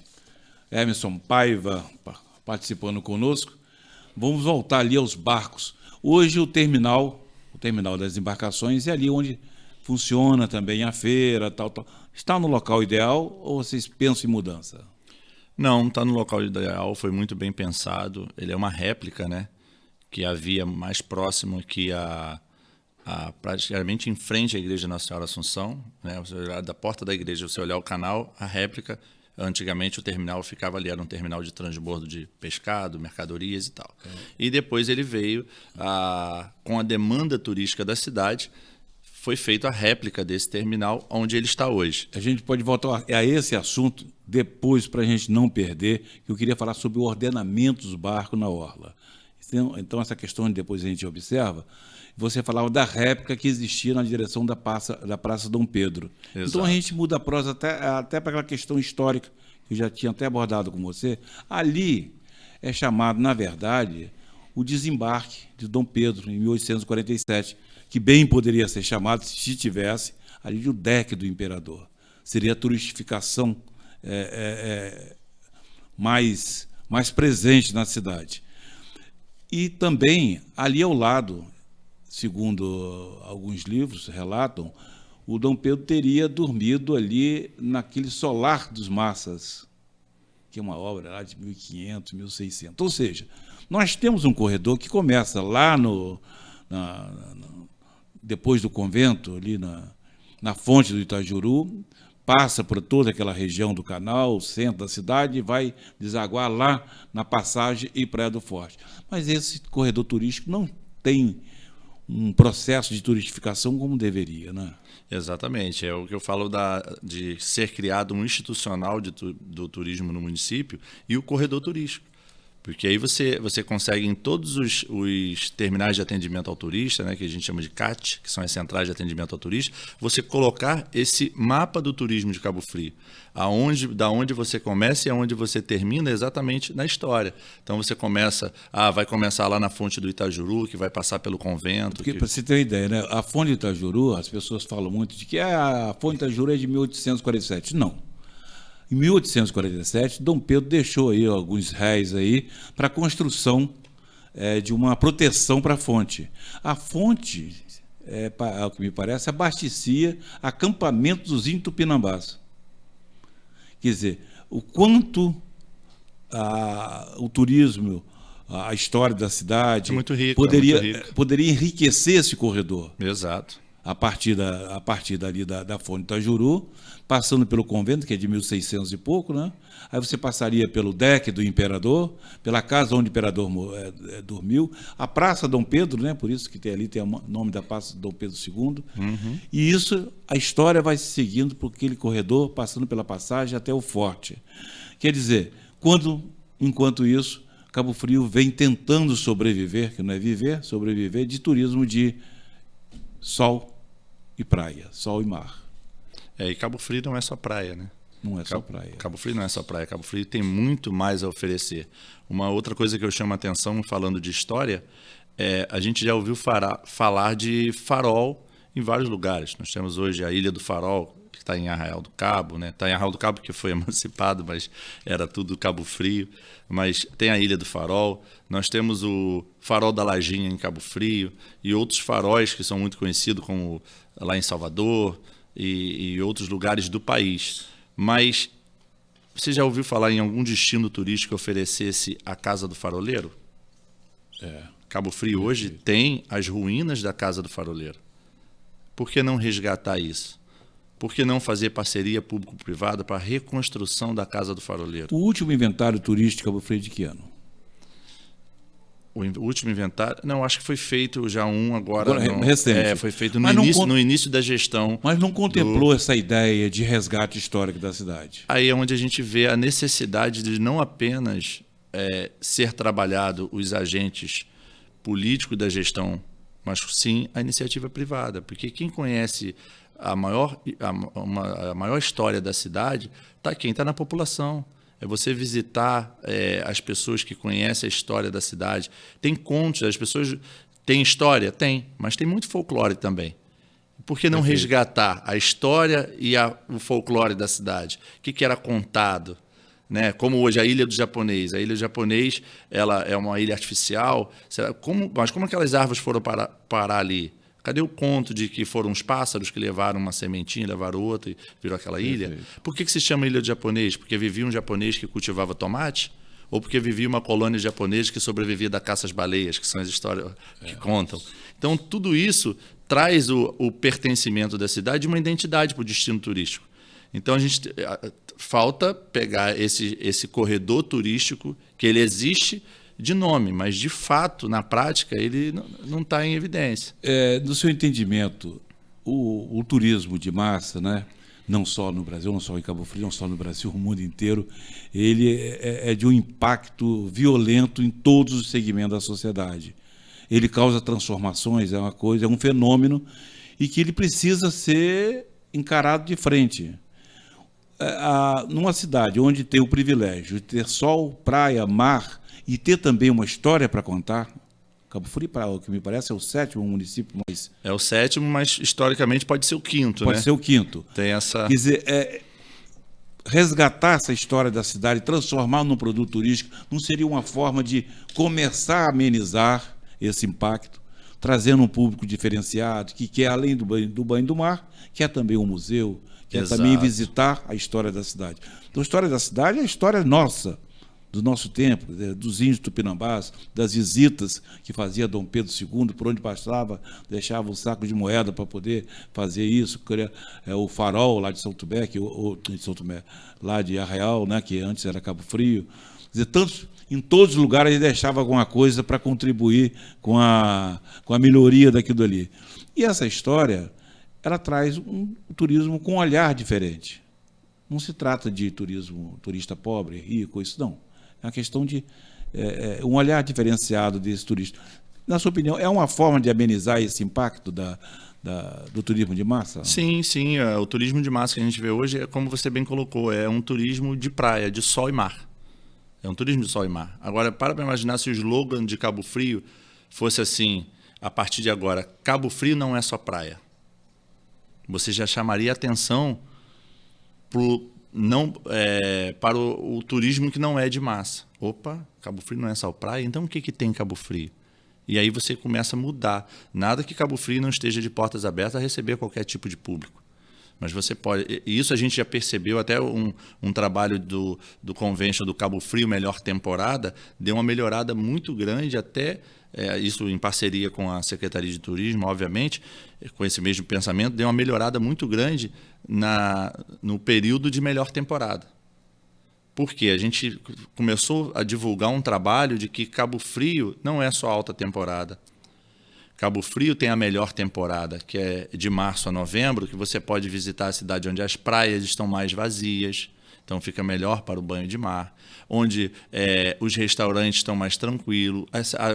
Emerson Paiva participando conosco. Vamos voltar ali aos barcos. Hoje o terminal das embarcações é ali onde funciona também a feira, tal. Está no local ideal ou vocês pensam em mudança? Não, está no local ideal, foi muito bem pensado. Ele é uma réplica, né? Que havia mais próximo que praticamente em frente à Igreja Nossa Senhora Assunção, né? Você olhar da porta da igreja, você olhar o canal, a réplica. Antigamente o terminal ficava ali, era um terminal de transbordo de pescado, mercadorias e tal. E depois ele veio com a demanda turística da cidade. Foi feita a réplica desse terminal onde ele está hoje. A gente pode voltar a esse assunto depois, para a gente não perder, que eu queria falar sobre o ordenamento dos barcos na orla. Então essa questão depois a gente observa. Você falava da réplica que existia na direção da Praça Dom Pedro. Exato. Então a gente muda a prosa até para aquela questão histórica, que eu já tinha até abordado com você. Ali é chamado, na verdade, o desembarque de Dom Pedro, em 1847, que bem poderia ser chamado, se tivesse, ali o deck do imperador. Seria a turistificação mais presente na cidade. E também, ali ao lado, segundo alguns livros relatam, o Dom Pedro teria dormido ali naquele Solar dos Massas, que é uma obra lá de 1500, 1600. Ou seja, nós temos um corredor que começa lá depois do convento, ali na fonte do Itajuru, passa por toda aquela região do canal, o centro da cidade, e vai desaguar lá na Passagem e Praia do Forte. Mas esse corredor turístico não tem um processo de turistificação como deveria, né? Exatamente, é o que eu falo de ser criado um institucional do turismo no município e o corredor turístico. Porque aí você consegue em todos os terminais de atendimento ao turista, né, que a gente chama de CAT, que são as centrais de atendimento ao turista, você colocar esse mapa do turismo de Cabo Frio, da onde você começa e aonde você termina exatamente na história. Então você vai começar lá na fonte do Itajuru, que vai passar pelo convento. Porque, para você ter uma ideia, né, a fonte do Itajuru, as pessoas falam muito de que a fonte do Itajuru é de 1847. Não. Em 1847, Dom Pedro deixou aí alguns réis aí para a construção de uma proteção para a fonte. A fonte, ao que me parece, abastecia acampamentos dos índios tupinambás. Quer dizer, o quanto o turismo, a história da cidade é muito rico, poderia enriquecer esse corredor. Exato. A partir dali da fonte do Itajuru, passando pelo convento, que é de 1600 e pouco, né? Aí você passaria pelo deck do imperador, pela casa onde o imperador dormiu, a Praça Dom Pedro, né? Por isso que tem o nome da Praça Dom Pedro II. Uhum. E isso, a história vai se seguindo por aquele corredor, passando pela passagem até o forte. Quer dizer, enquanto isso, Cabo Frio vem tentando sobreviver, que não é viver, sobreviver de turismo de sol e praia, sol e mar. E Cabo Frio não é só praia, né? Não é só praia. Cabo Frio não é só praia. Cabo Frio tem muito mais a oferecer. Uma outra coisa que eu chamo a atenção falando de história a gente já ouviu falar de farol em vários lugares. Nós temos hoje a Ilha do Farol, que está em Arraial do Cabo, né? Está em Arraial do Cabo que foi emancipado, mas era tudo Cabo Frio. Mas tem a Ilha do Farol, nós temos o Farol da Lajinha em Cabo Frio e outros faróis que são muito conhecidos, como lá em Salvador e outros lugares do país. Mas você já ouviu falar em algum destino turístico que oferecesse a Casa do Faroleiro? Cabo Frio hoje tem as ruínas da Casa do Faroleiro. Por que não resgatar isso? Por que não fazer parceria público-privada para a reconstrução da Casa do Faroleiro? O último inventário turístico de Cabo Frio de que ano? O último inventário? Não, acho que foi feito já agora recente. Foi feito no início da gestão. Mas não contemplou essa ideia de resgate histórico da cidade? Aí é onde a gente vê a necessidade de não apenas ser trabalhado os agentes políticos da gestão, mas sim a iniciativa privada. Porque quem conhece a maior história da cidade está na população. É você visitar as pessoas que conhecem a história da cidade. Tem contos, as pessoas têm história? Tem, mas tem muito folclore também. Por que não resgatar a história e o folclore da cidade? O que era contado? Né? Como hoje a Ilha do Japonês. A Ilha do Japonês ela é uma ilha artificial. Mas como aquelas árvores foram parar ali? Cadê o conto de que foram os pássaros que levaram uma sementinha, levaram outra e virou aquela ilha? Por que se chama Ilha de Japonês? Porque vivia um japonês que cultivava tomate? Ou porque vivia uma colônia japonesa que sobrevivia da caça às baleias, que são as histórias que contam? Então, tudo isso traz o pertencimento da cidade e uma identidade para o destino turístico. Então, falta pegar esse corredor turístico, que ele existe de nome, mas de fato, na prática, ele não está em evidência. No seu entendimento, o turismo de massa, né, não só no Brasil, não só em Cabo Frio, não só no Brasil, o mundo inteiro, ele é de um impacto violento em todos os segmentos da sociedade. Ele causa transformações, é um fenômeno e que ele precisa ser encarado de frente. Numa cidade onde tem o privilégio de ter sol, praia, mar, e ter também uma história para contar. Cabo Frio, o que me parece, é o 7º município mais... É o 7º, mas historicamente pode ser o 5º, Pode ser o 5º. Tem essa... Quer dizer, resgatar essa história da cidade, transformar num produto turístico, não seria uma forma de começar a amenizar esse impacto, trazendo um público diferenciado, que quer, além do banho do mar, quer também um museu, quer também visitar a história da cidade. Então, a história da cidade é a história nossa, do nosso tempo, dos índios tupinambás, das visitas que fazia Dom Pedro II, por onde passava, deixava um saco de moeda para poder fazer isso, o farol lá de São Tomé, lá de Arraial, né, que antes era Cabo Frio. Quer dizer, em todos os lugares ele deixava alguma coisa para contribuir com a melhoria daquilo ali. E essa história, ela traz um turismo com um olhar diferente. Não se trata de turista pobre, rico, isso não. É uma questão de um olhar diferenciado desse turista. Na sua opinião, é uma forma de amenizar esse impacto do turismo de massa? Sim, sim. O turismo de massa que a gente vê hoje é, como você bem colocou, é um turismo de praia, de sol e mar. É um turismo de sol e mar. Agora, para imaginar se o slogan de Cabo Frio fosse assim, a partir de agora, Cabo Frio não é só praia. Você já chamaria atenção para o turismo que não é de massa. Opa, Cabo Frio não é só praia? Então o que tem em Cabo Frio? E aí você começa a mudar. Nada que Cabo Frio não esteja de portas abertas a receber qualquer tipo de público. Mas você pode... Isso a gente já percebeu, até um trabalho do Convention do Cabo Frio, Melhor Temporada, deu uma melhorada muito grande, até isso em parceria com a Secretaria de Turismo, obviamente, com esse mesmo pensamento, deu uma melhorada muito grande no período de melhor temporada. Por quê? A gente começou a divulgar um trabalho de que Cabo Frio não é só alta temporada. Cabo Frio tem a melhor temporada, que é de março a novembro, que você pode visitar a cidade onde as praias estão mais vazias, então fica melhor para o banho de mar, onde os restaurantes estão mais tranquilos,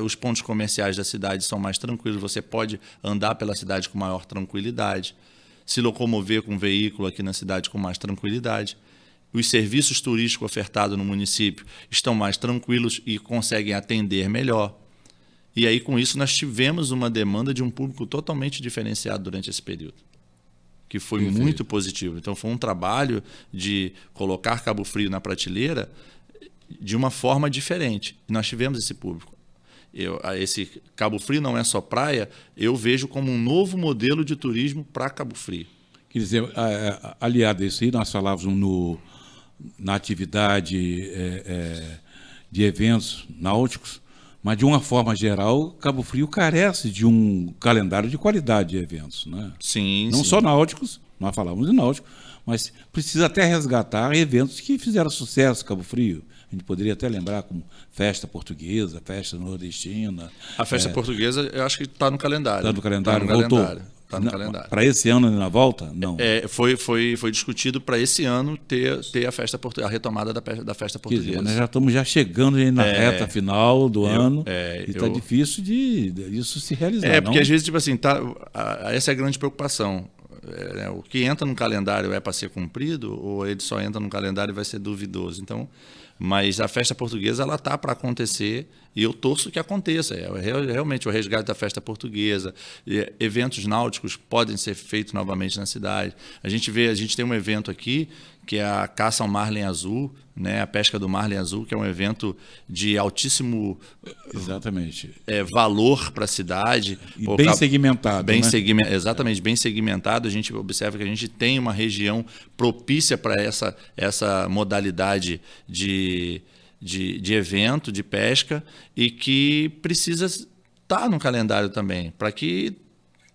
os pontos comerciais da cidade são mais tranquilos, você pode andar pela cidade com maior tranquilidade, se locomover com um veículo aqui na cidade com mais tranquilidade. Os serviços turísticos ofertados no município estão mais tranquilos e conseguem atender melhor. E aí, com isso, nós tivemos uma demanda de um público totalmente diferenciado durante esse período, que foi muito positivo. Então, foi um trabalho de colocar Cabo Frio na prateleira de uma forma diferente. E nós tivemos esse público. Esse Cabo Frio não é só praia, eu vejo como um novo modelo de turismo para Cabo Frio. Quer dizer, aliado a isso aí, nós falávamos na atividade de eventos náuticos, mas, de uma forma geral, Cabo Frio carece de um calendário de qualidade de eventos, né? Sim, não só náuticos, nós falamos de náuticos, mas precisa até resgatar eventos que fizeram sucesso em Cabo Frio. A gente poderia até lembrar como Festa Portuguesa, Festa Nordestina. A Festa Portuguesa, eu acho que está no calendário. Está no calendário, voltou. Calendário. Está no calendário. Para esse ano, na volta? Não. Foi discutido para esse ano ter a retomada da Festa Portuguesa. Quer dizer, nós já estamos chegando aí na reta final do ano e está difícil de isso se realizar. Porque às vezes, tipo assim, essa é a grande preocupação. O que entra no calendário é para ser cumprido ou ele só entra no calendário e vai ser duvidoso? Então, mas a Festa Portuguesa ela está para acontecer e eu torço que aconteça. Realmente o resgate da Festa Portuguesa, eventos náuticos podem ser feitos novamente na cidade. A gente tem um evento aqui que é a caça ao marlin azul, né, a pesca do marlin azul, que é um evento de altíssimo valor para a cidade. E bem segmentado. Exatamente, bem segmentado. A gente observa que a gente tem uma região propícia para essa modalidade de evento, de pesca, e que precisa estar no calendário também, para que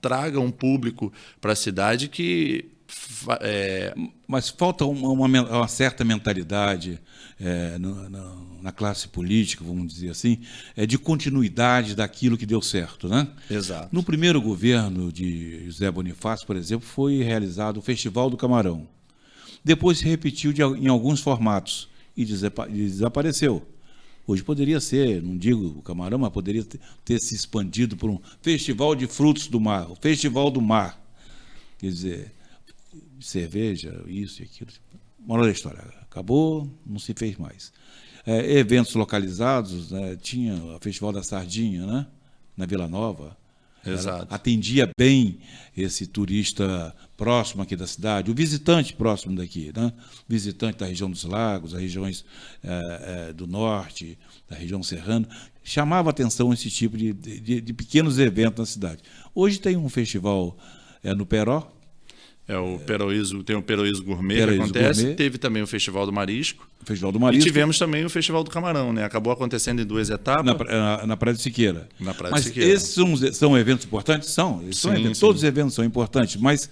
traga um público para a cidade que... Mas falta uma certa mentalidade na classe política, vamos dizer assim, de continuidade daquilo que deu certo, né? Exato. No primeiro governo de José Bonifácio, por exemplo, foi realizado o Festival do Camarão. Depois se repetiu em alguns formatos e desapareceu. Hoje poderia ser, não digo o camarão, mas poderia ter se expandido por um Festival de Frutos do Mar, o Festival do Mar. Quer dizer, cerveja, isso e aquilo. Moral da história, acabou, não se fez mais. Eventos localizados, né, tinha o Festival da Sardinha, né, na Vila Nova. Exato. Atendia bem esse turista próximo aqui da cidade, o visitante próximo daqui, né? Visitante da região dos lagos, das regiões do norte, da região serrana. Chamava atenção esse tipo de pequenos eventos na cidade. Hoje tem um festival no Peró. Tem o Peroíso Gourmet Peroíso que acontece, Gourmet. teve também o Festival do Marisco, O Festival do e Marisco. tivemos também o Festival do Camarão, né? Acabou acontecendo em 2 etapas. Na Praia de Siqueira. Na Praia de Mas Siqueira. esses são eventos importantes? São. Sim. Todos os eventos são importantes, mas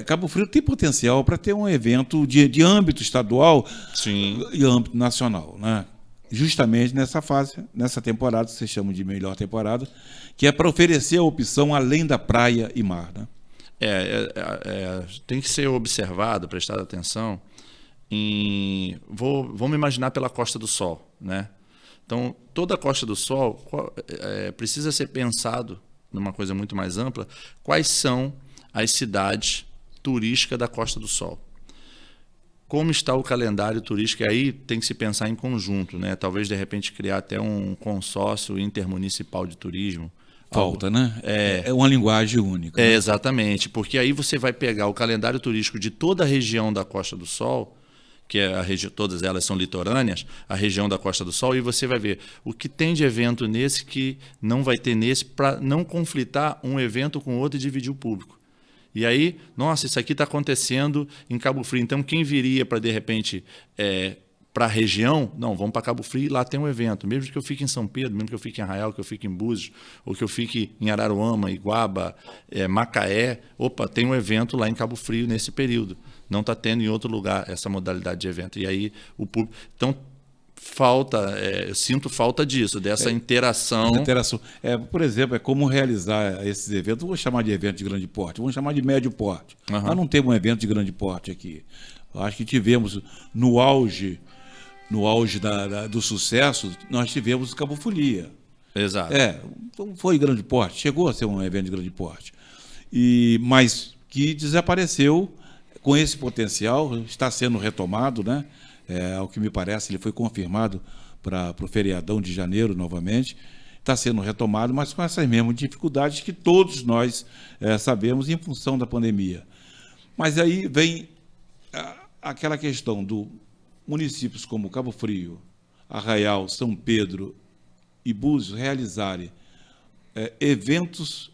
Cabo Frio tem potencial para ter um evento de âmbito estadual Sim. e âmbito nacional, né? Justamente nessa fase, nessa temporada, que vocês chamam de melhor temporada, que é para oferecer a opção além da praia e mar, né? Tem que ser observado, prestar atenção vamos imaginar pela Costa do Sol, né? Então, toda a Costa do Sol precisa ser pensado numa coisa muito mais ampla, quais são as cidades turísticas da Costa do Sol. Como está o calendário turístico? E aí tem que se pensar em conjunto, né? Talvez, de repente, criar até um consórcio intermunicipal de turismo. Falta, né? É uma linguagem única. Né? Exatamente, porque aí você vai pegar o calendário turístico de toda a região da Costa do Sol, que todas elas são litorâneas, a região da Costa do Sol, e você vai ver o que tem de evento nesse que não vai ter nesse, para não conflitar um evento com outro e dividir o público. E aí, nossa, isso aqui está acontecendo em Cabo Frio. Então, quem viria para, de repente, para a região, não, vamos para Cabo Frio e lá tem um evento. Mesmo que eu fique em São Pedro, mesmo que eu fique em Arraial, que eu fique em Búzios, ou que eu fique em Araruama, Iguaba, Macaé, tem um evento lá em Cabo Frio nesse período. Não está tendo em outro lugar essa modalidade de evento. E aí, o público... Então, eu sinto falta disso, dessa interação. Por exemplo, como realizar esses eventos. Não vou chamar de evento de grande porte, vamos chamar de médio porte. Uhum. Nós não temos um evento de grande porte aqui. Eu acho que tivemos no auge do sucesso, nós tivemos o Cabo Folia. Exato. Então foi grande porte, chegou a ser um evento de grande porte. Mas que desapareceu com esse potencial, está sendo retomado, né? Ao que me parece, ele foi confirmado para o feriadão de janeiro novamente. Está sendo retomado, mas com essas mesmas dificuldades que todos nós sabemos em função da pandemia. Mas aí vem aquela questão do municípios como Cabo Frio, Arraial, São Pedro e Búzios realizarem eventos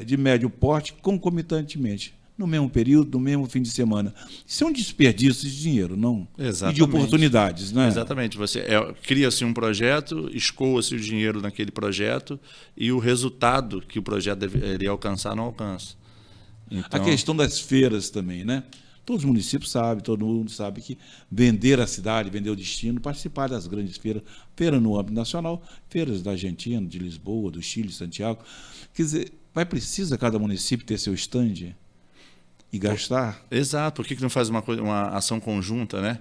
de médio porte concomitantemente, no mesmo período, no mesmo fim de semana. Isso é um desperdício de dinheiro, não? Exatamente. E de oportunidades, né? Exatamente. Cria-se um projeto, escoa-se o dinheiro naquele projeto e o resultado que o projeto deveria alcançar não alcança. Então... A questão das feiras também, né? Todos os municípios sabem, todo mundo sabe que vender a cidade, vender o destino, participar das grandes feiras, feira no âmbito nacional, feiras da Argentina, de Lisboa, do Chile, Santiago. Quer dizer, precisa cada município ter seu stand e gastar? Exato. Por que não faz uma ação conjunta, né?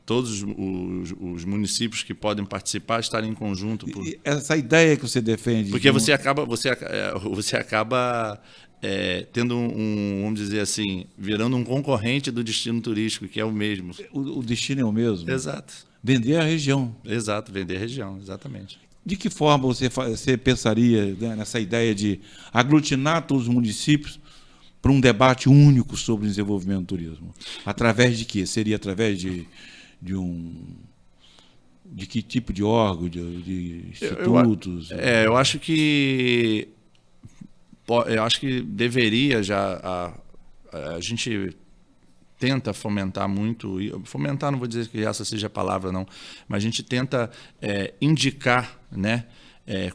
Todos os municípios que podem participar estarem em conjunto. Essa ideia que você defende... Porque você acaba tendo vamos dizer assim, virando um concorrente do destino turístico, que é o mesmo. O destino é o mesmo? Exato. Vender a região. Exato, vender a região, exatamente. De que forma você pensaria, né, nessa ideia de aglutinar todos os municípios para um debate único sobre o desenvolvimento do turismo? Através de quê? Seria através de que tipo de órgão, de institutos? Eu acho que deveria já... A gente tenta fomentar muito... Fomentar, não vou dizer que essa seja a palavra, não. Mas a gente tenta indicar, né,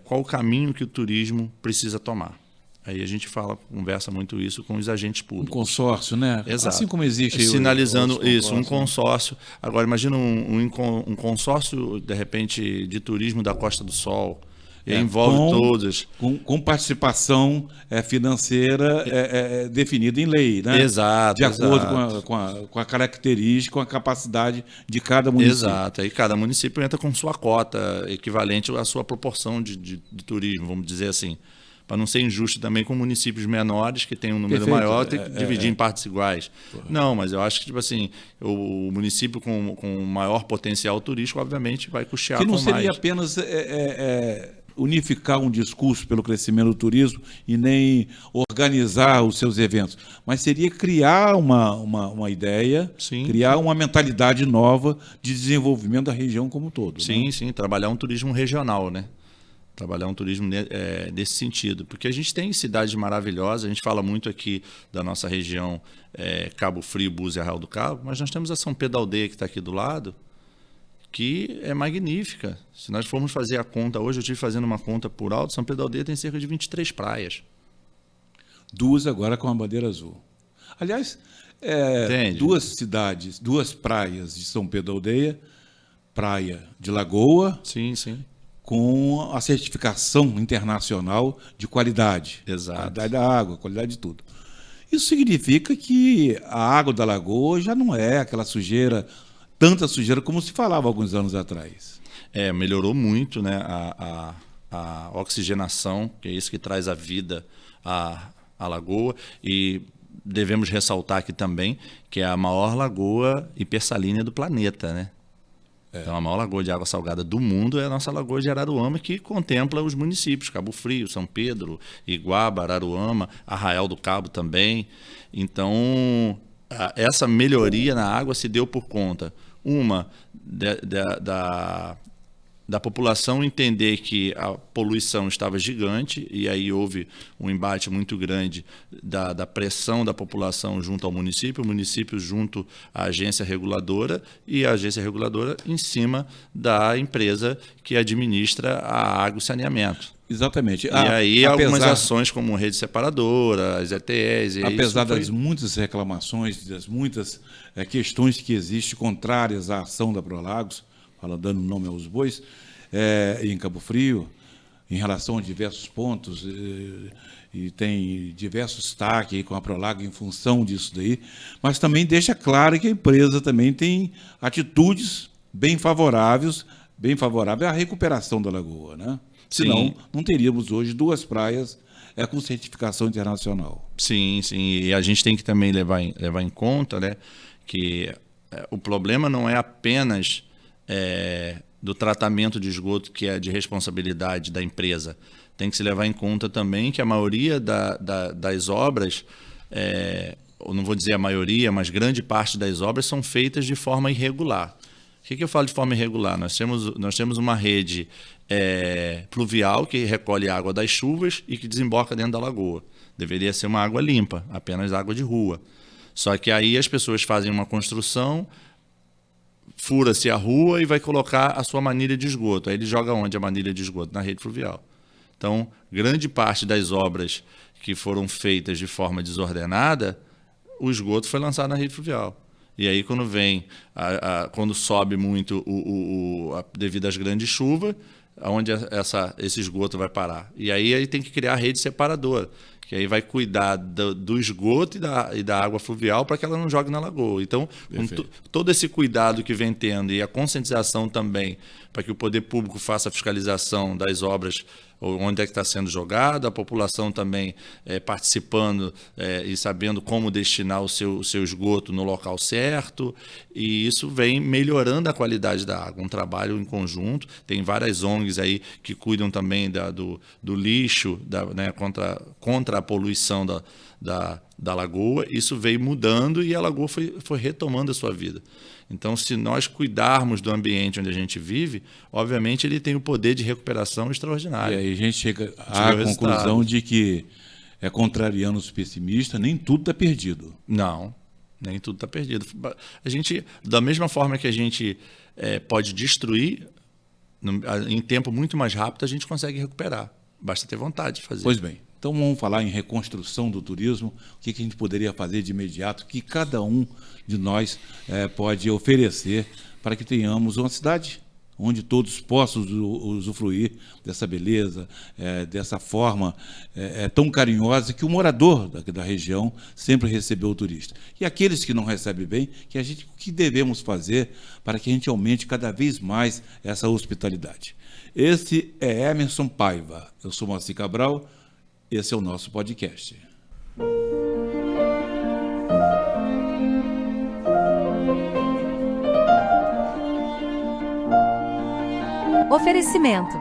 qual o caminho que o turismo precisa tomar. Aí a gente conversa muito isso com os agentes públicos. Um consórcio, né? Exato. Assim como existe... Sinalizando isso, um consórcio. Agora, imagina um consórcio, de repente, de turismo da Costa do Sol. Envolve todas. Com participação financeira definida em lei, né? Exato. De acordo com a característica, com a capacidade de cada município. Exato. Aí cada município entra com sua cota, equivalente à sua proporção de turismo, vamos dizer assim. Para não ser injusto também com municípios menores que têm um número maior, tem que dividir em partes iguais. Correto. Não, mas eu acho que tipo assim, o município com maior potencial turístico, obviamente, vai custear com mais. Que não seria apenas unificar um discurso pelo crescimento do turismo e nem organizar os seus eventos, mas seria criar uma ideia, criar uma mentalidade nova de desenvolvimento da região como um todo. Sim, né? Sim, trabalhar um turismo regional, né? Trabalhar um turismo nesse sentido. Porque a gente tem cidades maravilhosas, a gente fala muito aqui da nossa região, Cabo Frio, Búzios e Arraial do Cabo, mas nós temos a São Pedro da Aldeia, que está aqui do lado, que é magnífica. Se nós formos fazer a conta hoje, eu estive fazendo uma conta por alto, São Pedro da Aldeia tem cerca de 23 praias. 2 agora com a bandeira azul. Aliás, duas cidades, 2 praias de São Pedro da Aldeia, praia de Lagoa, Sim, sim. com a certificação internacional de qualidade. Exato. Qualidade da água, qualidade de tudo. Isso significa que a água da Lagoa já não é aquela sujeira, tanta sujeira como se falava alguns anos atrás. Melhorou muito, né, a oxigenação, que é isso que traz a vida à lagoa, e devemos ressaltar aqui também que é a maior lagoa hipersalínea do planeta, né? Então, a maior lagoa de água salgada do mundo é a nossa Lagoa de Araruama, que contempla os municípios, Cabo Frio, São Pedro, Iguaba, Araruama, Arraial do Cabo também. Então, essa melhoria na água se deu por conta, da população entender que a poluição estava gigante, e aí houve um embate muito grande da pressão da população junto ao município, o município junto à agência reguladora, e a agência reguladora em cima da empresa que administra a água e saneamento. Exatamente. E aí algumas ações como rede separadora, as ETEs... Apesar das muitas reclamações, das muitas questões que existem contrárias à ação da Prolagos, dando nome aos bois, em Cabo Frio, em relação a diversos pontos, e tem diversos destaques com a Prolago em função disso daí, mas também deixa claro que a empresa também tem atitudes bem favoráveis à recuperação da lagoa, né? Senão, não teríamos hoje 2 praias com certificação internacional. Sim, sim, e a gente tem que também levar em conta, né, que o problema não é apenas do tratamento de esgoto, que é de responsabilidade da empresa. Tem que se levar em conta também que a maioria das obras, eu não vou dizer a maioria, mas grande parte das obras são feitas de forma irregular. O que eu falo de forma irregular? Nós temos uma rede pluvial que recolhe água das chuvas e que desemboca dentro da lagoa. Deveria ser uma água limpa, apenas água de rua. Só que aí as pessoas fazem uma construção, fura-se a rua e vai colocar a sua manilha de esgoto. Aí ele joga onde a manilha de esgoto? Na rede fluvial. Então, grande parte das obras que foram feitas de forma desordenada, o esgoto foi lançado na rede fluvial. E aí, quando sobe muito devido às grandes chuvas, onde esse esgoto vai parar? E aí tem que criar a rede separadora, que aí vai cuidar do esgoto e da água fluvial para que ela não jogue na lagoa. Então, todo esse cuidado que vem tendo e a conscientização também para que o poder público faça a fiscalização das obras, onde é que está sendo jogado, a população também participando e sabendo como destinar o seu esgoto no local certo, e isso vem melhorando a qualidade da água, um trabalho em conjunto. Tem várias ONGs aí que cuidam também do lixo, né, contra a poluição da lagoa. Isso veio mudando e a lagoa foi retomando a sua vida. Então, se nós cuidarmos do ambiente onde a gente vive, obviamente ele tem o poder de recuperação extraordinário. E aí a gente chega à conclusão de que, contrariando os pessimistas, nem tudo está perdido. Não, nem tudo está perdido. A gente, da mesma forma que a gente pode destruir, em tempo muito mais rápido a gente consegue recuperar. Basta ter vontade de fazer. Pois bem. Então vamos falar em reconstrução do turismo, o que a gente poderia fazer de imediato, que cada um de nós pode oferecer para que tenhamos uma cidade onde todos possam usufruir dessa beleza, dessa forma tão carinhosa que o morador da região sempre recebeu o turista. E aqueles que não recebem bem, o que devemos fazer para que a gente aumente cada vez mais essa hospitalidade. Esse é Emerson Paiva, eu sou Moacir Cabral. Esse é o nosso podcast. Oferecimento: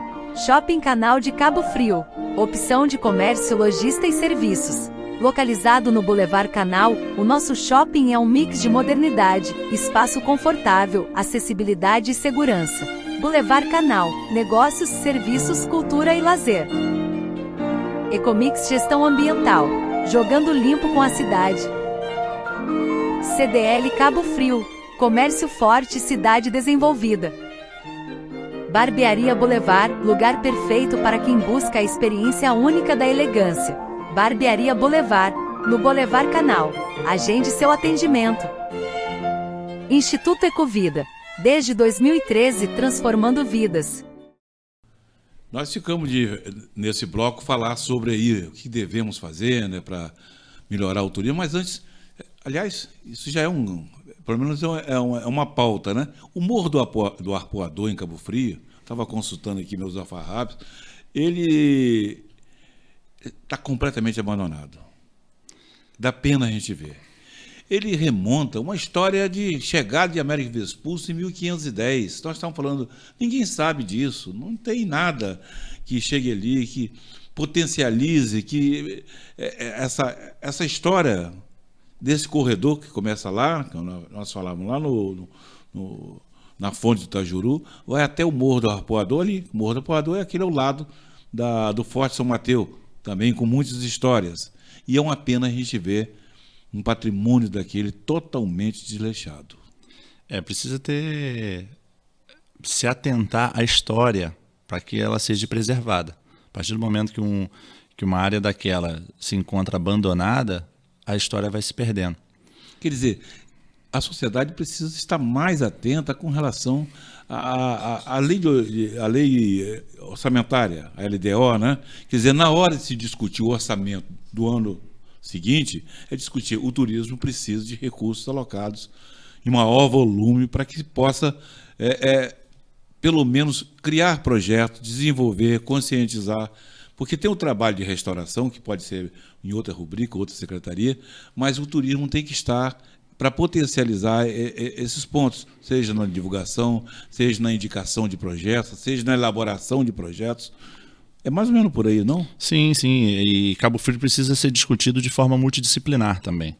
Shopping Canal de Cabo Frio. Opção de comércio, lojista e serviços. Localizado no Boulevard Canal, o nosso shopping é um mix de modernidade, espaço confortável, acessibilidade e segurança. Boulevard Canal, negócios, serviços, cultura e lazer. Ecomix Gestão Ambiental, jogando limpo com a cidade. CDL Cabo Frio, comércio forte, cidade desenvolvida. Barbearia Boulevard, lugar perfeito para quem busca a experiência única da elegância. Barbearia Boulevard, no Boulevard Canal. Agende seu atendimento. Instituto Ecovida, desde 2013 transformando vidas. Nós ficamos nesse bloco falar sobre aí o que devemos fazer, né, para melhorar o turismo, mas antes, aliás, isso já é pelo menos é uma pauta, né? O Morro do Arpoador em Cabo Frio, estava consultando aqui meus alfarrábios, ele está completamente abandonado. Dá pena a gente ver. Ele remonta uma história de chegada de Américo Vespucci em 1510. Nós estamos falando, ninguém sabe disso, não tem nada que chegue ali, que potencialize, que essa história desse corredor que começa lá, que nós falávamos lá na fonte do Itajuru, vai até o Morro do Arpoador ali. O Morro do Arpoador é aquele ao lado do Forte São Mateus, também com muitas histórias. E é uma pena a gente ver um patrimônio daquele totalmente desleixado. Precisa se atentar à história para que ela seja preservada. A partir do momento que uma área daquela se encontra abandonada, a história vai se perdendo. Quer dizer, a sociedade precisa estar mais atenta com relação à lei orçamentária, a LDO, né? Quer dizer, na hora de se discutir o orçamento do ano seguinte, é discutir o turismo precisa de recursos alocados em maior volume para que possa, pelo menos, criar projetos, desenvolver, conscientizar, porque tem o trabalho de restauração, que pode ser em outra rubrica, outra secretaria, mas o turismo tem que estar para potencializar esses pontos, seja na divulgação, seja na indicação de projetos, seja na elaboração de projetos. É mais ou menos por aí, não? Sim. E Cabo Frio precisa ser discutido de forma multidisciplinar também.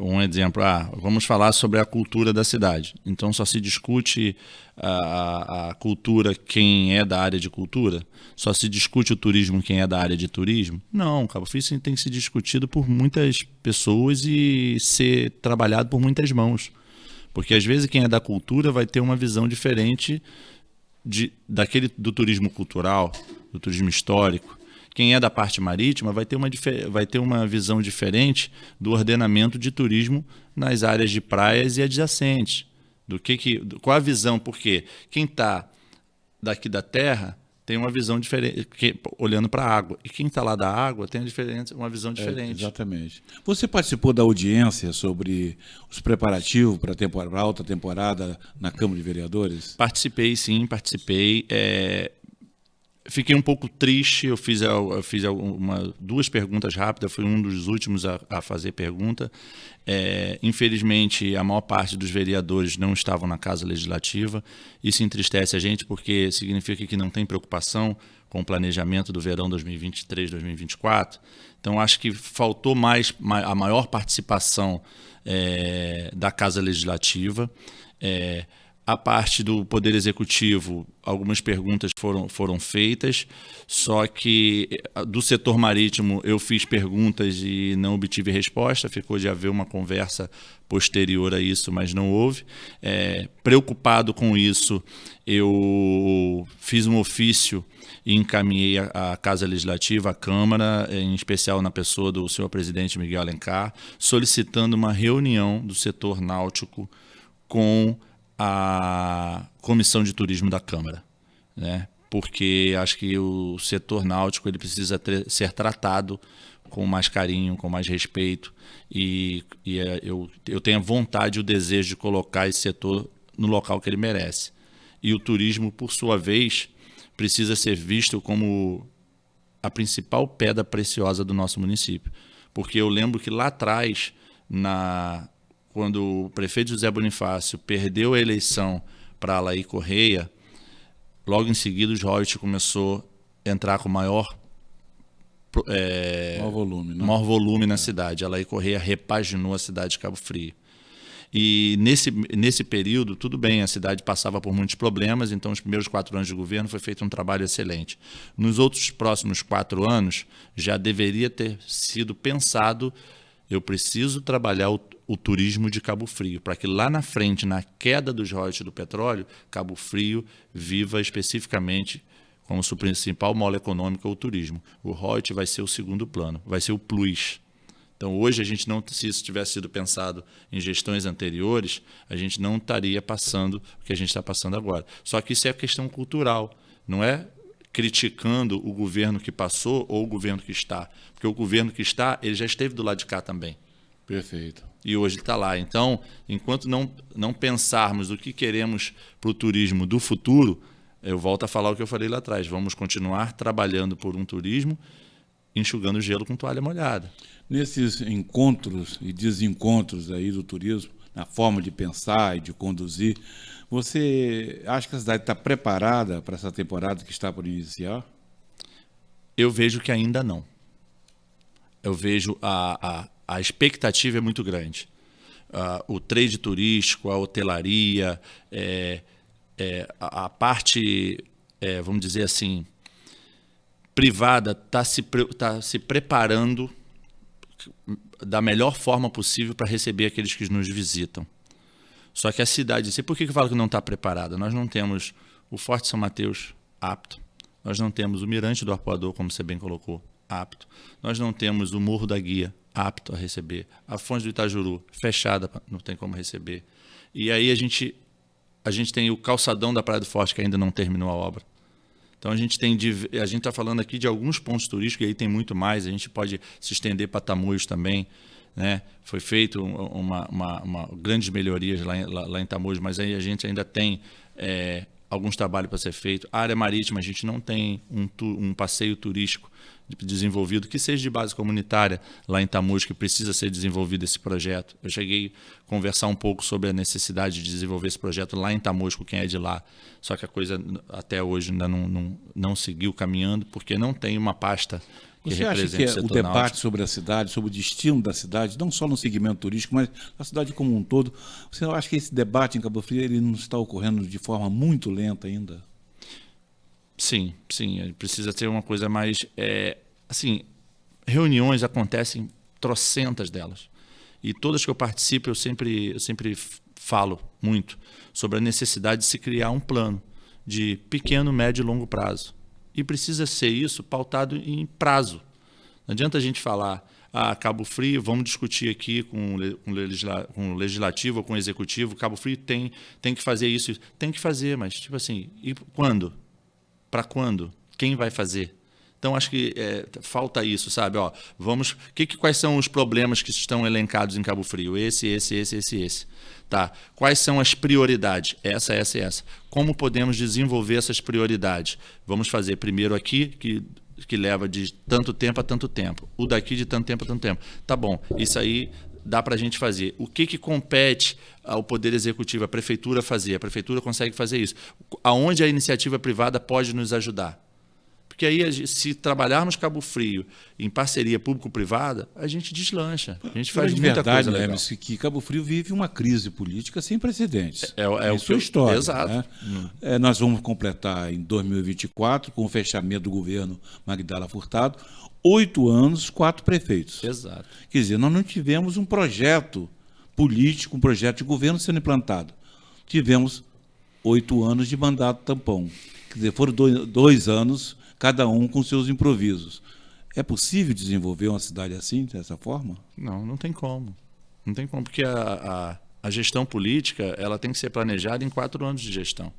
Um exemplo, vamos falar sobre a cultura da cidade. Então só se discute a cultura quem é da área de cultura? Só se discute o turismo quem é da área de turismo? Não, Cabo Frio tem que ser discutido por muitas pessoas e ser trabalhado por muitas mãos. Porque às vezes quem é da cultura vai ter uma visão diferente do turismo cultural, do turismo histórico. Quem é da parte marítima vai ter uma visão diferente do ordenamento de turismo nas áreas de praias e adjacentes. Qual a visão? Porque quem está daqui da terra tem uma visão diferente, olhando para a água. E quem está lá da água tem uma visão diferente. Exatamente. Você participou da audiência sobre os preparativos para a alta temporada na Câmara de Vereadores? Participei, sim, participei. Fiquei um pouco triste, eu fiz duas perguntas rápidas, fui um dos últimos a fazer pergunta. Infelizmente, a maior parte dos vereadores não estavam na Casa Legislativa. Isso entristece a gente porque significa que não tem preocupação com o planejamento do verão 2023-2024. Então, acho que faltou a maior participação da Casa Legislativa. A parte do Poder Executivo, algumas perguntas foram feitas, só que do setor marítimo eu fiz perguntas e não obtive resposta, ficou de haver uma conversa posterior a isso, mas não houve. Preocupado com isso, eu fiz um ofício e encaminhei à Casa Legislativa, à Câmara, em especial na pessoa do senhor presidente Miguel Alencar, solicitando uma reunião do setor náutico com a Comissão de Turismo da Câmara, né? Porque acho que o setor náutico ele precisa ser tratado com mais carinho, com mais respeito, e eu tenho a vontade e o desejo de colocar esse setor no local que ele merece. E o turismo, por sua vez, precisa ser visto como a principal pedra preciosa do nosso município. Porque eu lembro que lá atrás, quando o prefeito José Bonifácio perdeu a eleição para Alair Correia, logo em seguida os royalties começou a entrar com maior volume, né? Maior volume na cidade. Alair Correia repaginou a cidade de Cabo Frio. E nesse período, tudo bem, a cidade passava por muitos problemas, então os primeiros 4 anos de governo foi feito um trabalho excelente. Nos outros próximos 4 anos, já deveria ter sido pensado, eu preciso trabalhar o turismo de Cabo Frio, para que lá na frente, na queda dos royalties do petróleo, Cabo Frio viva especificamente como sua principal mola econômica o turismo. O royalties vai ser o segundo plano, vai ser o plus. Então, hoje, se isso tivesse sido pensado em gestões anteriores, a gente não estaria passando o que a gente está passando agora. Só que isso é questão cultural, não é criticando o governo que passou ou o governo que está. Porque o governo que está, ele já esteve do lado de cá também. Perfeito. E hoje ele está lá. Então, enquanto não pensarmos o que queremos para o turismo do futuro, eu volto a falar o que eu falei lá atrás. Vamos continuar trabalhando por um turismo, enxugando gelo com toalha molhada. Nesses encontros e desencontros aí do turismo, na forma de pensar e de conduzir, você acha que a cidade está preparada para essa temporada que está por iniciar? Eu vejo que ainda não. Eu vejo a expectativa é muito grande. O trade turístico, a hotelaria, a parte, vamos dizer assim, privada está se preparando da melhor forma possível para receber aqueles que nos visitam. Só que a cidade, por que eu falo que não está preparada? Nós não temos o Forte São Mateus apto, nós não temos o Mirante do Arpoador, como você bem colocou, apto, nós não temos o Morro da Guia apto a receber, a Fonte do Itajuru fechada, não tem como receber. E aí a gente tem o calçadão da Praia do Forte, que ainda não terminou a obra. Então a gente está falando aqui de alguns pontos turísticos, e aí tem muito mais, a gente pode se estender para Tamoios também, né? Foi feito uma grandes melhorias lá em Tamoios, mas aí a gente ainda tem alguns trabalhos para ser feito. A área marítima, a gente não tem um passeio turístico desenvolvido, que seja de base comunitária lá em Tamoios, que precisa ser desenvolvido esse projeto. Eu cheguei a conversar um pouco sobre a necessidade de desenvolver esse projeto lá em Tamoios com quem é de lá, só que a coisa até hoje ainda não seguiu caminhando, porque não tem uma pasta que Você acha represente que o debate sobre a cidade, sobre o destino da cidade, não só no segmento turístico, mas a cidade como um todo, você acha que esse debate em Cabo Frio ele não está ocorrendo de forma muito lenta ainda? Sim, precisa ter uma coisa mais... reuniões acontecem, trocentas delas. E todas que eu participo, eu sempre falo muito sobre a necessidade de se criar um plano de pequeno, médio e longo prazo. E precisa ser isso pautado em prazo. Não adianta a gente falar, Cabo Frio, vamos discutir aqui com o legislativo ou com o executivo, Cabo Frio tem que fazer isso. Tem que fazer, mas tipo assim, e quando? Para quando? Quem vai fazer? Então, acho que falta isso, sabe? Quais são os problemas que estão elencados em Cabo Frio? Esse. Tá. Quais são as prioridades? Essa. Como podemos desenvolver essas prioridades? Vamos fazer primeiro aqui, que leva de tanto tempo a tanto tempo. O daqui de tanto tempo a tanto tempo. Tá bom, isso aí dá para a gente fazer. O que compete ao Poder Executivo, a Prefeitura fazer? A Prefeitura consegue fazer isso. Aonde a iniciativa privada pode nos ajudar? Porque aí, se trabalharmos Cabo Frio em parceria público-privada, a gente deslancha. A gente faz muita coisa legal. Né, que Cabo Frio vive uma crise política sem precedentes. É sua história. Exato. Né? Nós vamos completar em 2024, com o fechamento do governo Magdala Furtado, 8 anos, 4 prefeitos. Exato. Quer dizer, nós não tivemos um projeto político, um projeto de governo sendo implantado. Tivemos 8 anos de mandato tampão. Quer dizer, foram 2 anos, cada um com seus improvisos. É possível desenvolver uma cidade assim, dessa forma? Não tem como. Não tem como, porque a gestão política ela tem que ser planejada em 4 anos de gestão.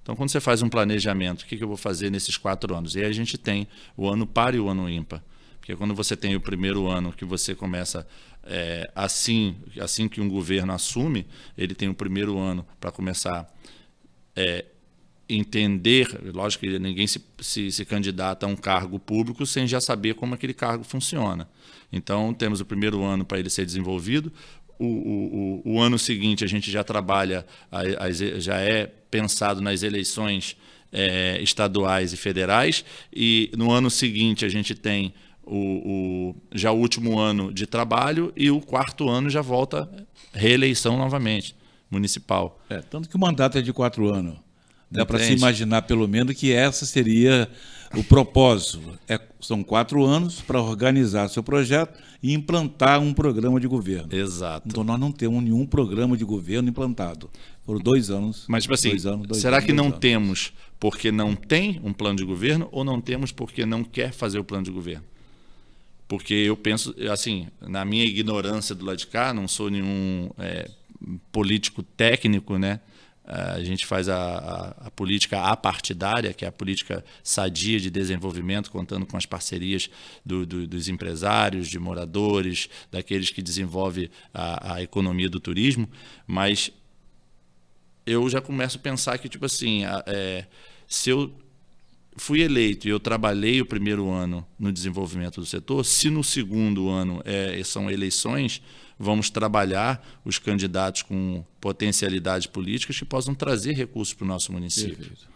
Então, quando você faz um planejamento, o que eu vou fazer nesses 4 anos? E aí a gente tem o ano par e o ano ímpar. Porque quando você tem o primeiro ano que você começa, assim que um governo assume, ele tem o primeiro ano para começar entender, lógico que ninguém se candidata a um cargo público sem já saber como aquele cargo funciona. Então, temos o primeiro ano para ele ser desenvolvido, o ano seguinte a gente já trabalha, já é pensado nas eleições estaduais e federais, e no ano seguinte a gente tem já o último ano de trabalho e o 4º ano já volta reeleição novamente, municipal. Tanto que o mandato é de 4 anos. Dá para se Entende? imaginar, pelo menos, que essa seria o propósito. São 4 anos para organizar seu projeto e implantar um programa de governo. Exato. Então, nós não temos nenhum programa de governo implantado. Foram 2 anos. Mas, tipo assim, 2 anos, será que não anos. temos porque não tem um plano de governo ou não temos porque não quer fazer o plano de governo? Porque eu penso, assim, na minha ignorância do lado de cá, não sou nenhum político técnico, né? A gente faz a política apartidária, que é a política sadia de desenvolvimento, contando com as parcerias dos empresários, de moradores, daqueles que desenvolvem a economia do turismo, mas eu já começo a pensar que, tipo assim, se eu fui eleito e eu trabalhei o 1º ano no desenvolvimento do setor, se no 2º ano são eleições, vamos trabalhar os candidatos com potencialidades políticas que possam trazer recursos para o nosso município. Perfeito.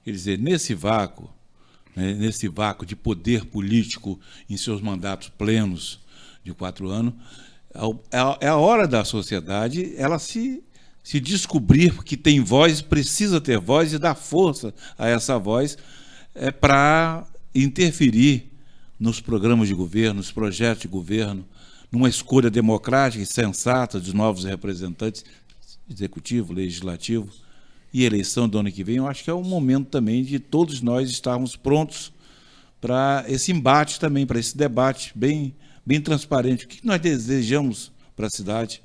Quer dizer, nesse vácuo, né, nesse vácuo de poder político em seus mandatos plenos de 4 anos, é a hora da sociedade ela se descobrir que tem voz, precisa ter voz e dar força a essa voz para interferir nos programas de governo, nos projetos de governo, numa escolha democrática e sensata dos novos representantes, executivo, legislativo e eleição do ano que vem. Eu acho que é um momento também de todos nós estarmos prontos para esse embate também, para esse debate bem transparente. O que nós desejamos para a cidade?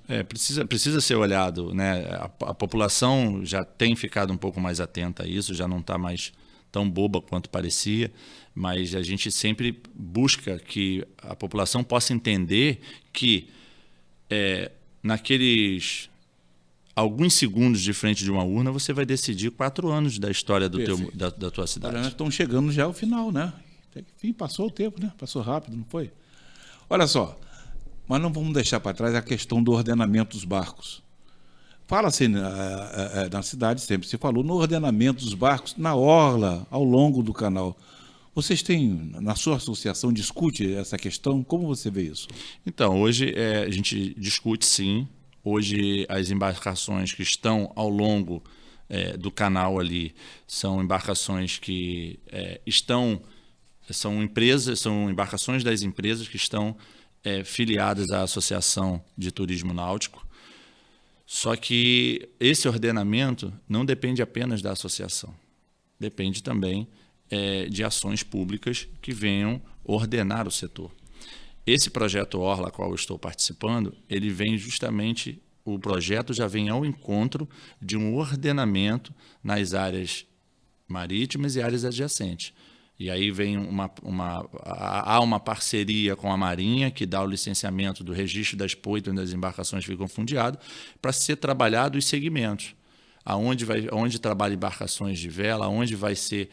Precisa ser olhado, né? A população já tem ficado um pouco mais atenta a isso, já não está mais tão boba quanto parecia, mas a gente sempre busca que a população possa entender que naqueles alguns segundos de frente de uma urna você vai decidir 4 anos da história da tua cidade. Olha, nós estamos chegando já ao final, né? Enfim, passou o tempo, né? Passou rápido, não foi? Olha só, mas não vamos deixar para trás a questão do ordenamento dos barcos. Fala-se na cidade, sempre se falou, no ordenamento dos barcos na orla, ao longo do canal. Vocês têm, na sua associação, discute essa questão? Como você vê isso? Então, hoje a gente discute sim. Hoje as embarcações que estão ao longo do canal ali são embarcações que são embarcações das empresas que estão filiadas à Associação de Turismo Náutico. Só que esse ordenamento não depende apenas da associação, depende também de ações públicas que venham ordenar o setor. Esse projeto Orla, a qual eu estou participando, ele vem justamente, o projeto já vem ao encontro de um ordenamento nas áreas marítimas e áreas adjacentes. E aí vem há uma parceria com a Marinha, que dá o licenciamento do registro das poitas onde as embarcações ficam fundeadas, para ser trabalhado os segmentos. Onde trabalha embarcações de vela, onde vai ser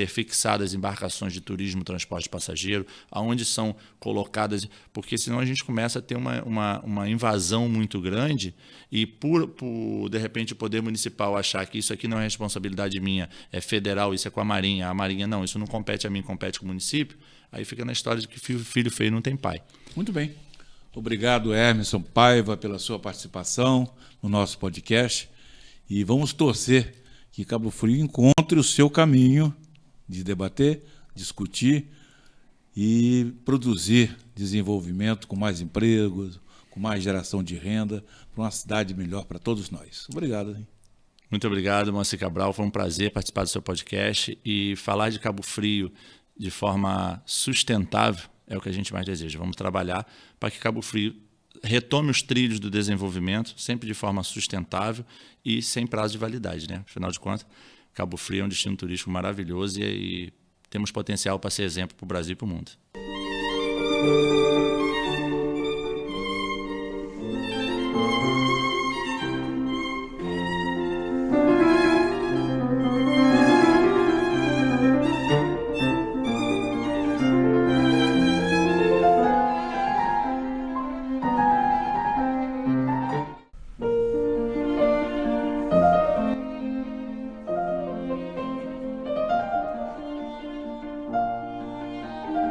fixadas embarcações de turismo, transporte de passageiro, aonde são colocadas, porque senão a gente começa a ter uma invasão muito grande e por de repente o poder municipal achar que isso aqui não é responsabilidade minha, é federal, isso é com a Marinha não, isso não compete a mim, compete com o município, aí fica na história de que filho feio não tem pai. Muito bem. Obrigado, Emerson Paiva, pela sua participação no nosso podcast. E vamos torcer que Cabo Frio encontre o seu caminho de debater, discutir e produzir desenvolvimento com mais empregos, com mais geração de renda, para uma cidade melhor para todos nós. Obrigado. Hein? Muito obrigado, Moacir Cabral. Foi um prazer participar do seu podcast e falar de Cabo Frio de forma sustentável é o que a gente mais deseja. Vamos trabalhar para que Cabo Frio retome os trilhos do desenvolvimento, sempre de forma sustentável e sem prazo de validade, né? Afinal de contas, Cabo Frio é um destino turístico maravilhoso e temos potencial para ser exemplo para o Brasil e para o mundo.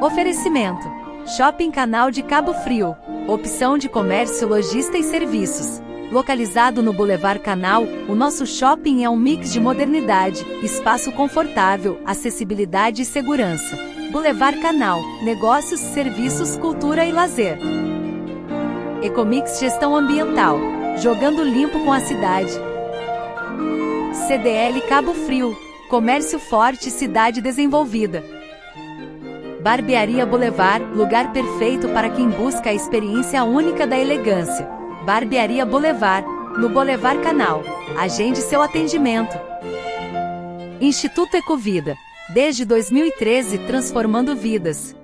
Oferecimento: Shopping Canal de Cabo Frio. Opção de comércio, lojista e serviços. Localizado no Boulevard Canal, o nosso shopping é um mix de modernidade, espaço confortável, acessibilidade e segurança. Boulevard Canal, negócios, serviços, cultura e lazer. Ecomix Gestão Ambiental, jogando limpo com a cidade. CDL Cabo Frio, comércio forte, cidade desenvolvida. Barbearia Boulevard, lugar perfeito para quem busca a experiência única da elegância. Barbearia Boulevard, no Boulevard Canal. Agende seu atendimento. Instituto Ecovida, desde 2013 transformando vidas.